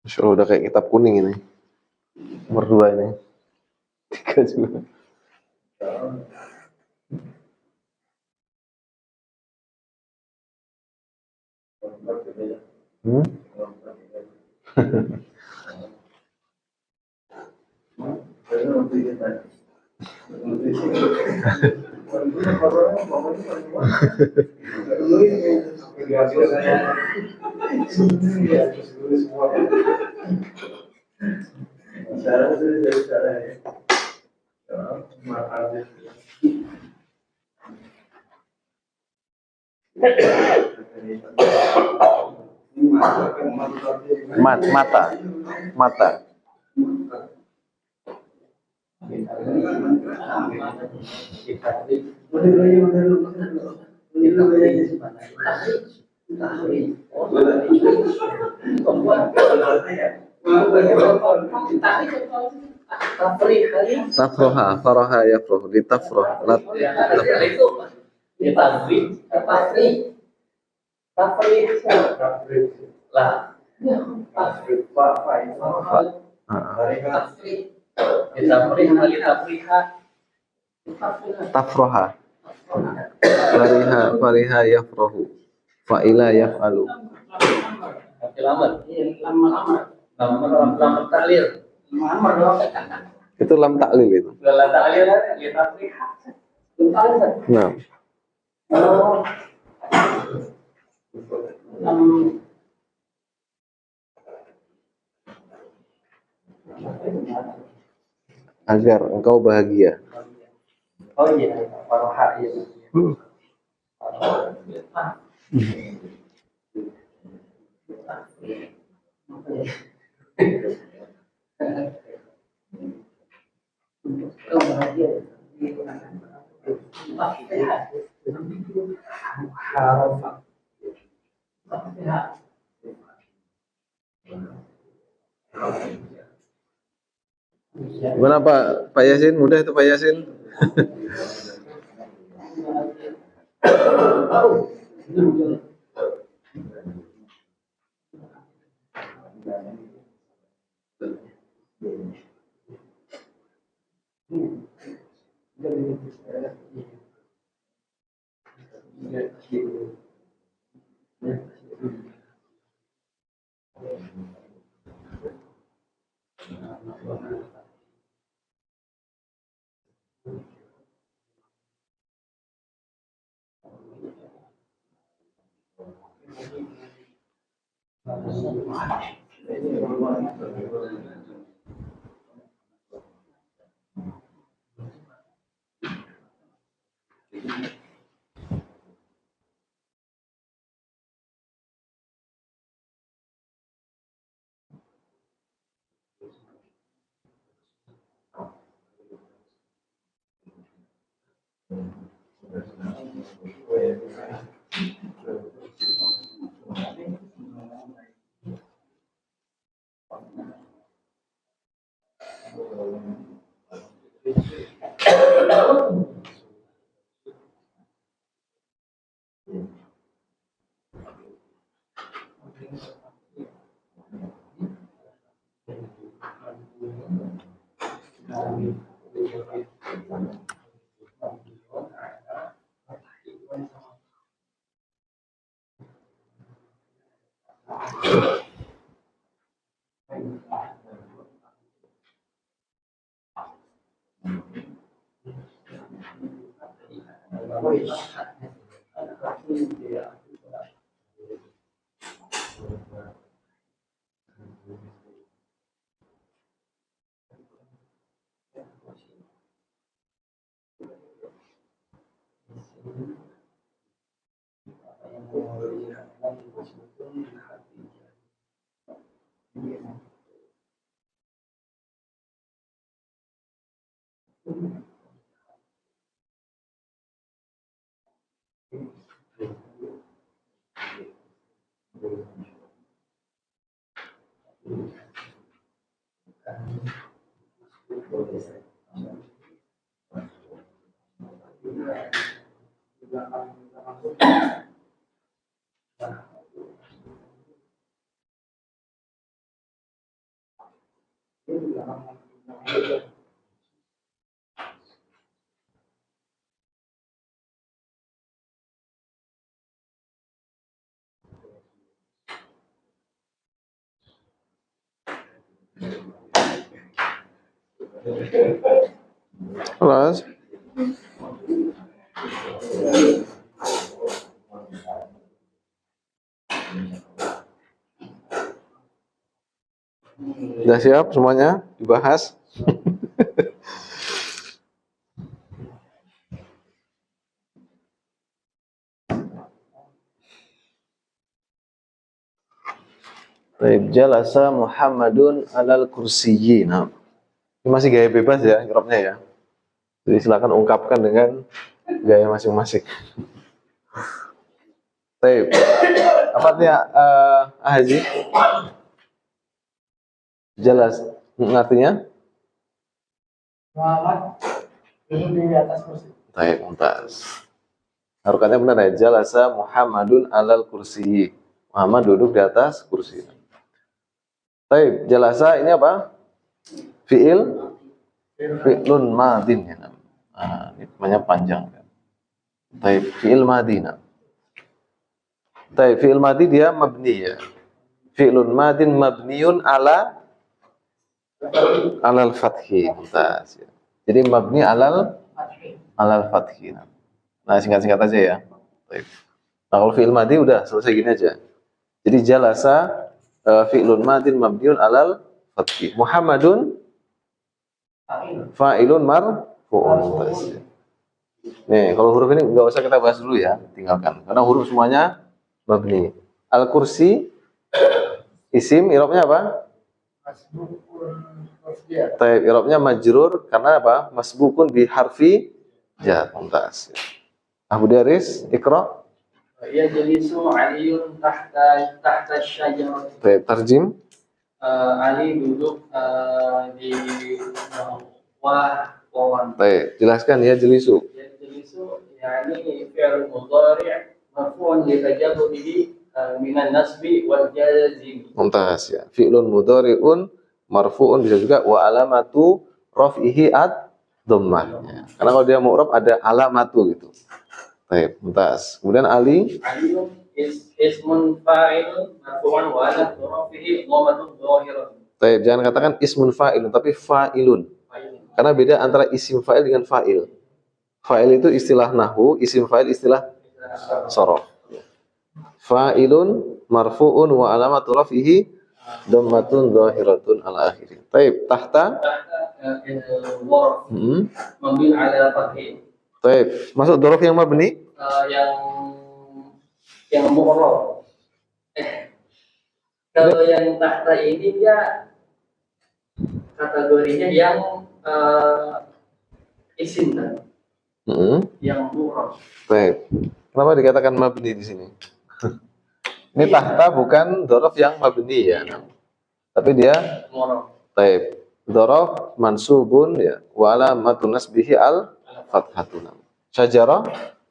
Masya Allah, udah kayak kitab kuning ini. Nomor 2 ini. 3 juga. Hmm? Mata. Tafroha, faroha yafroh, ditafroh, tafroha, fariha yafrohu, fa'ila yaf'alu. Itu lam taklil itu. Nah. Agar engkau bahagia. Oh iya, faroha ya. Gimana Pak Yasin? Mudah itu Pak Yasin? Kelas. Sudah siap semuanya dibahas? Baik, jalasa Muhammadun alal kursiyyi. Nah, ini masih gaya bebas ya, irobnya ya. Jadi silakan ungkapkan dengan gaya masing-masing. Baik. Apa artinya Haji? Jelas. Artinya? Muhammad duduk di atas kursi. Baik, mumtaz. Harokatnya benar ya. Jalasa Muhammadun alal kursiyyi. Muhammad duduk di atas kursi. Baik, jalasa ini apa? Fi'lun madin ya. Nah, ini namanya panjang. Baik, fi'il madina. Baik, fi'il madi dia mabni ya. Fi'lun madin mabniun alal fathi. Mumtaz ya. Jadi mabni alal fathi. Nah, singkat-singkat aja ya. Baik. Nah, kalau fi'il madi udah selesai gini aja. Jadi jalasa fi'lun madin mabniun alal fathi. Muhammadun fa'ilun marfu'un. Nih, kalau huruf ini nggak usah kita bahas dulu ya, tinggalkan. Karena huruf semuanya mabni. Al-kursi isim i'rabnya apa? Taib, i'rabnya majrur karena apa? Masbukun bi harfi jar, mumtaz. Abu Daris, Iqra. Yajlisu Aliun tahta syajarah. Baik, tarjim. Ali duduk di bawah pohon. Baik, jelaskan ya jelisu. Yajlisu yani fi'l mudhari' marfu'un li tajarrudihi minan nasbi wal jazim. Mumtaz ya. Fi'lun mudhari'un marfu'un bisa juga wa alamatu raf'ihi ad-dhammah. Ya. Karena kalau dia mu'rab ada alamatu gitu. Baik, mumtaz. Kemudian Ali. Aliun ismun fa'il marfu'un wa alamatu raf'ihi dhammatun dhahirah. Baik, jangan katakan ismun fa'ilun tapi fa'ilun. Karena beda antara isim fa'il dengan fa'il. Fa'il itu istilah nahwu, isim fa'il istilah sorof. Fa'ilun marfu'un wa alamatu raf'ihi dhammatun dhahiratun ala akhiri. Baik, tahta Dhorof mabni ala fathih. Baik, masuk dhorof yang mabni? Yang mu'rab. Kalau yang tahta ini dia kategorinya yang isim kan? Yang mu'rab. Baik. Kenapa dikatakan mabni di sini? Ini tahta bukan dhorof yang mabni ya. Tapi dia Mu'rab. baik. Dhorof mansubun ya wa alamatun nasbihi al fathatun. Syajara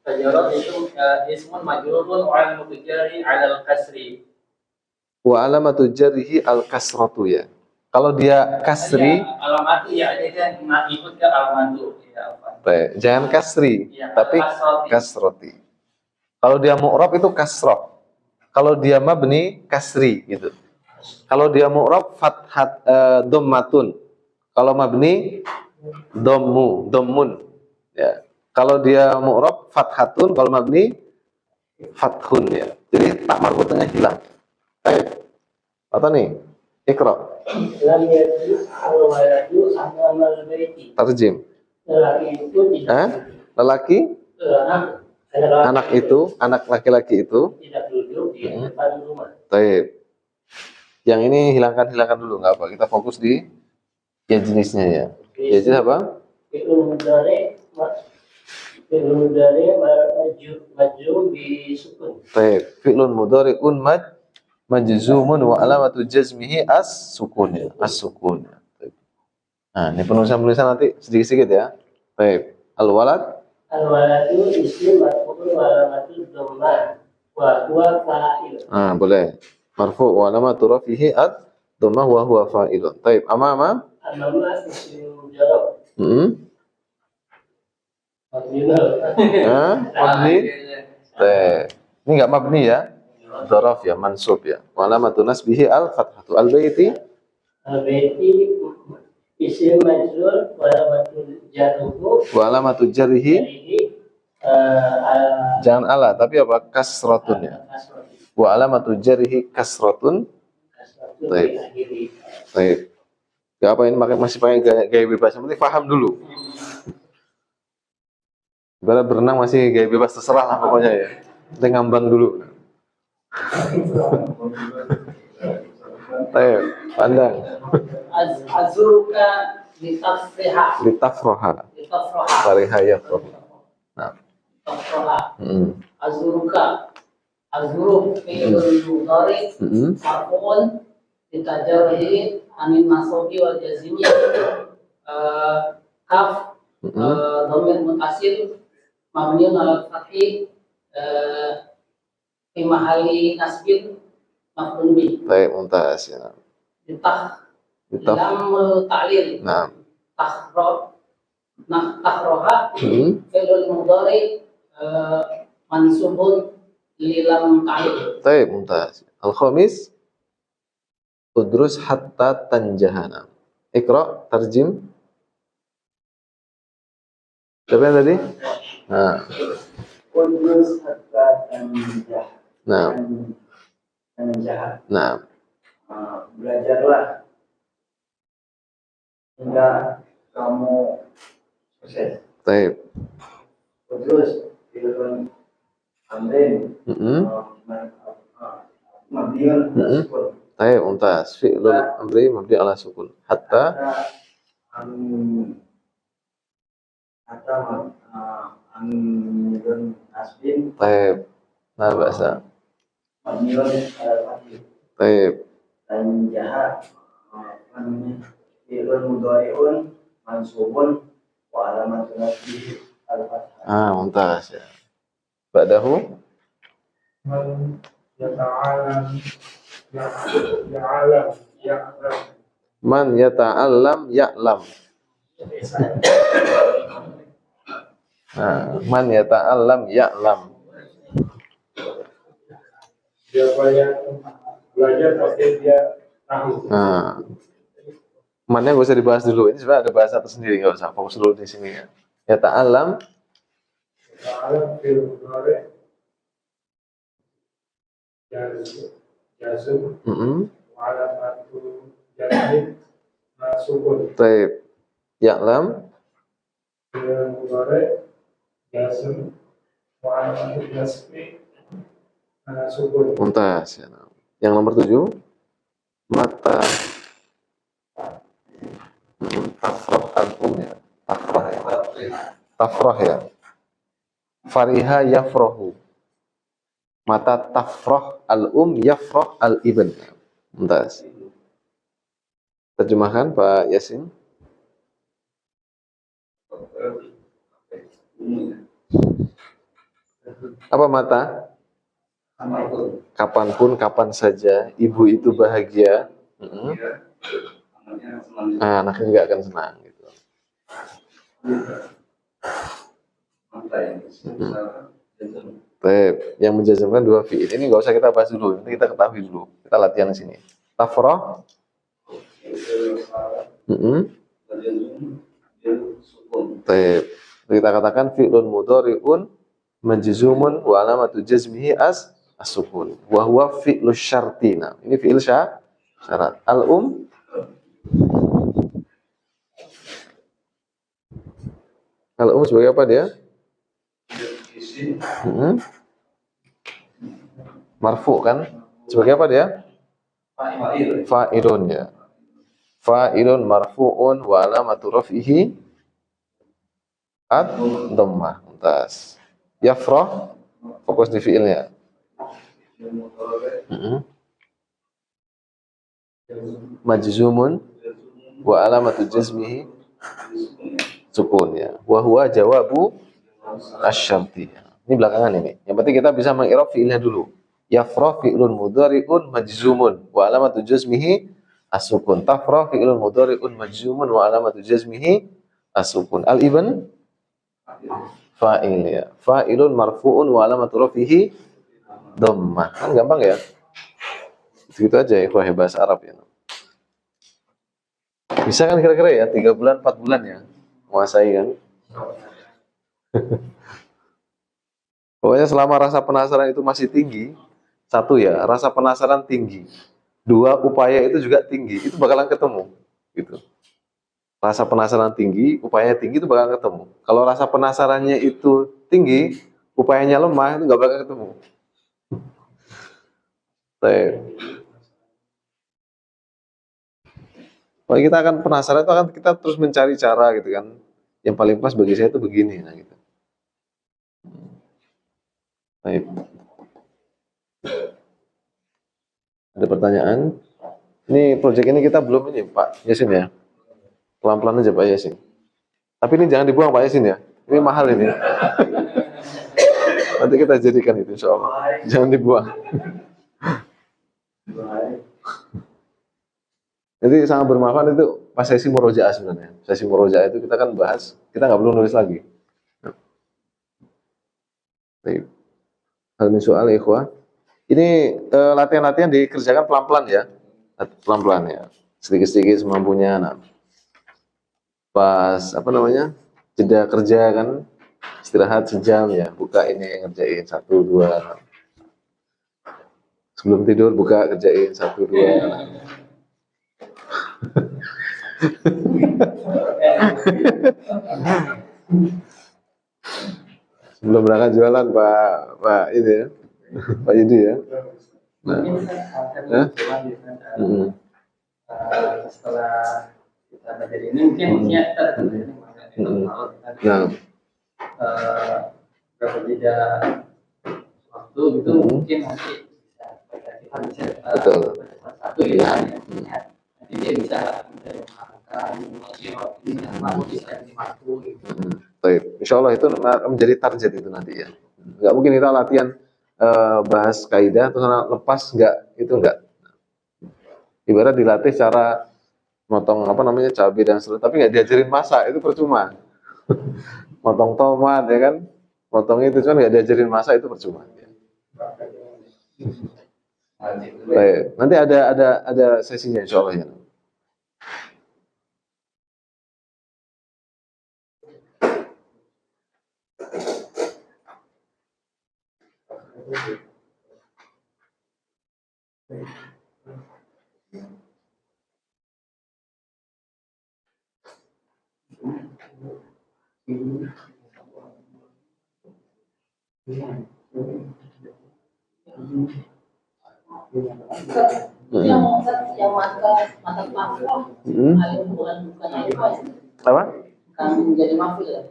Syajarah itu ismun majrurun wa alamatu jarri 'ala al-kasri. wa alamatu jarrihi al kasratu ya. Kalau dia kasri, Alamatu ya ada kan ikut ke alamatu ya apa? baik, jangan kasri, Ya, tapi kasroti. Kalau dia mu'rab itu kasroh. Kalau dia mabni kasri gitu. Kalau dia mu'rab fathat dhammatun. Kalau mabni dhammun. Ya. Kalau dia mu'rab fathatun, kalau mabni fathun ya. Jadi tak marbutnya hilang. Baik. Apa nih? Iqra. Lam yajuz al-waladu amamal baiti. Tarjim. Lelaki itu tidak Lelaki? Anak itu, anak laki-laki itu tidak duduk di depan rumah. baik. Yang ini hilangkan dulu nggak apa. Kita fokus di ya jenisnya ya. Ya jenis apa? Fi'lun mudhari maju bi sukun. Baik. Fi'lun mudhari'un majzumun wa alamatu jazmihi as-sukun ya. As-sukun. Nah, ini penulisan nanti sedikit-sedikit ya. Baik. Al-walad. Al-waladu isim marfu'un wa alamatu dhammah wa huwa fa'il. Boleh. Marfu' wa alamatu rafihi ad-dhammah wa huwa fa'ilun. Baik. Amama. Amama isim jarab. Mabni. Baik. Ini enggak mabni ya. Dzaraf ya, mansub ya. Wa alamatu nasbihi al-fathatu. Al-baiti. Al-baiti isim majrur wa alamatu jarruhu. Wa alamatu jarrihi. Jangan ala, tapi apa? Kasratun ya. Wa alamatu jarrihi kasratun. Baik. Baik. Gak apa ini masih pakai gaya bebas. Yang penting paham dulu. Ibarat berenang masih gaya bebas, terserah lah pokoknya ya. Kita ngambang dulu. Baik, pandang. Azuruka litafriha. Litafroha. Fariha yafroh. Nah. Litafroha. Azuruka. Azuruk fi'lun mudhari marfu'un litajarrihi anin nasobi wal jazimi kaf dhamir mutasil mabniun ala fathi fi mahalli nasbin maf'ul bih. Baik, mumtaz ya. Lam ta'lil. Nah. Takhroha fi'lun mudhari mansubun lilam ta'lil. Baik, mumtaz. Al-khamis udrus hatta tanjahana. Iqra, tarjim. Siapa yang tadi? Nah. Udrus hatta tanjah. Nah. Tanjah. Nah. Belajarlah hingga kamu sukses. Baik. Udrus fi'lun amrin. Mabniun ala sukun. Baik, mumtaz. Fi'lul amri mabni ala sukun. Hatta Amirun Asbin Taib. Nah, bahasa. Amirun Al-Fatih Taib. dan jahat fi'lun mudhari'un mansubun wa alamatun nasbihi al-fathah. Mumtaz ya. Ba'dahu Man yata'alam ya'alam ya'lam. man yata'allam ya'lam. Man yata'allam ya'lam. Siapa yang belajar pasti dia tahu. Mannya gak usah dibahas dulu. Ini sebenarnya ada bahasa tersendiri, nggak usah fokus dulu di sini ya. Yata'allam Ta'alam fil mudhari' jazm wa alamatu jazmi mansubun. Taib. Ya'lam Fil mudhari' jazm wa alamatu jazmi mansubun. Mumtaz ya. Yang nomor 7 mata tafrah al-um ya. Tafrah ya. Fariha yafrahu. Mata tafrah al-um yafrah al-ibn. Mumtaz. Terjemahkan Pak Yasin. Apa mata? Kapanpun, kapan saja ibu itu bahagia, anaknya nggak akan senang gitu. Yang menjazmkan dua fi'il ini nggak usah kita bahas dulu, nanti kita ketahui dulu. Kita latihan di sini. Tafrah, kita katakan fi'lun mudhari'un majzumun wa alamatu jazmihi as-sukun. Wa huwa fi'lu syartina. Ini fi'il syarat. Al-um sebagai apa dia? Marfu kan? Sebagai apa dia? Fa'ilun ya. Fa'ilun marfu'un wa alamatu raf'ihi ad-dhammah. Mumtaz. Yafrah, fokus di fi'ilnya. Majzumun wa alamatu jazmihi sukun ya. Wa huwa jawabu asy-syarti. Ini belakangan ini. Yang penting kita bisa mengirab fi'ilnya dulu. Yafrah fi'lun mudhari'un majzumun wa alamatu jazmihi as-sukun. Tafrah fi'lun mudhari'un majzumun wa alamatu jazmihi as-sukun. Al-ibn fa'il ya. Fa'ilun marfu'un wa alamatu rafihi dhammah. Kan gampang ya? Begitu aja ya bahasa Arab ya. Bisa kan kira-kira ya 3 bulan 4 bulan ya menguasai kan. Pokoknya selama rasa penasaran itu masih tinggi, satu ya, rasa penasaran tinggi. Dua, upaya itu juga tinggi. Itu bakalan ketemu gitu. Rasa penasaran tinggi, upaya tinggi itu bakal ketemu. Kalau rasa penasarannya itu tinggi, upayanya lemah, itu nggak bakal ketemu. Kalau kita akan penasaran itu akan kita terus mencari cara gitu kan. Yang paling pas bagi saya itu begini, nah gitu. Baik. Ada pertanyaan? Ini proyek ini kita belum ini Pak Yasin ya. Pelan-pelan aja Pak Yasin. Tapi ini jangan dibuang Pak Yasin ya. Ini mahal ini. Nanti kita jadikan itu insya Allah. Jangan dibuang. Jadi sangat bermanfaat itu pas sesi murojaah sebenarnya. Sesi murojaah itu kita kan bahas, kita nggak perlu nulis lagi. Baik. Hal min soal ikhwah. Ini latihan-latihan dikerjakan pelan-pelan ya. Pelan-pelan ya. Sedikit-sedikit semampunya. Nah. Pas apa namanya? Jeda kerja kan istirahat sejam ya. Buka ini ngerjain 1 2. Nah. Sebelum tidur buka kerjain 1 2. Nah. Sebelum berangkat jualan Pak ini ya. Pak Yudi ya. Nah. Setelah kita belajar ini mungkin Nah, berbeda waktu gitu mungkin nanti kita bisa Betul. satu ya, nanti dia bisa melakukan mau bisa dimampu gitu. Baik, insya Allah itu menjadi target itu nanti ya. Nggak mungkin kita latihan bahas kaidah terus lepas nggak. Ibarat dilatih cara motong apa namanya cabai dan seterusnya, tapi nggak diajarin masak itu percuma. Motong tomat ya kan, motong itu cuman nggak diajarin masak itu percuma. Baik, nanti ada sesinya insya Allah ya. Yang mata pafroh, bukan Apa? kan menjadi mafil ya.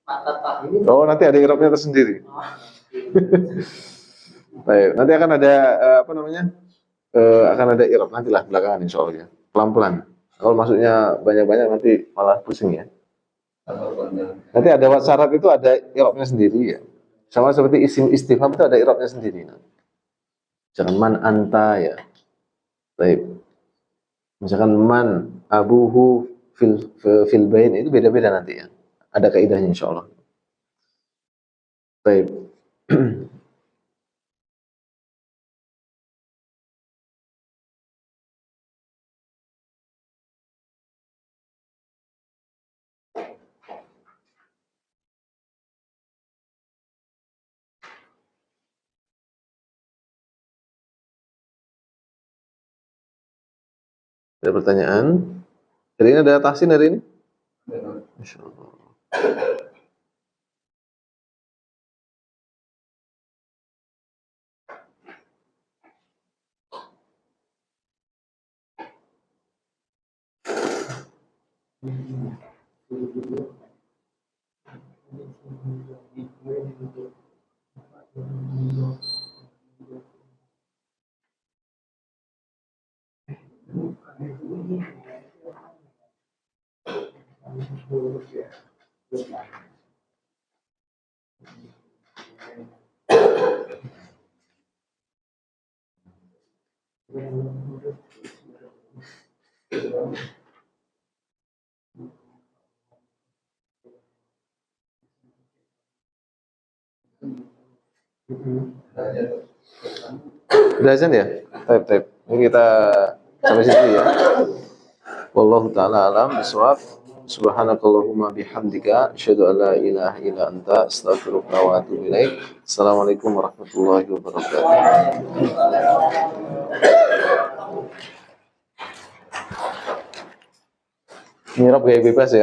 Mata pafroh. Oh, nanti ada irobnya tersendiri. Baik, nanti akan ada apa namanya? Akan ada irob nantilah belakangan insya Allah ya. Pelan-pelan. Kalau masuknya banyak-banyak nanti malah pusing ya. Nanti ada syarat itu ada irobnya sendiri ya. Sama seperti isim istifham itu ada irobnya sendiri. Misalkan man anta ya. Baik. Misalkan man abuhu fil bain itu beda-beda nanti ya. Ada kaidahnya insya Allah. Baik. Ada pertanyaan? Hari ini ada tahsin hari ini? Insya Allah. Udah azan ya? Baik. Ini kita sampai situ ya. Wallahu taala alam bisawab. Subhanakallahumma bihamdika asyhadu an la ilaha illa anta astaghfiruka wa atubu ilaik. Assalamualaikum warahmatullahi wabarakatuh. Mirab gaya bebas ya.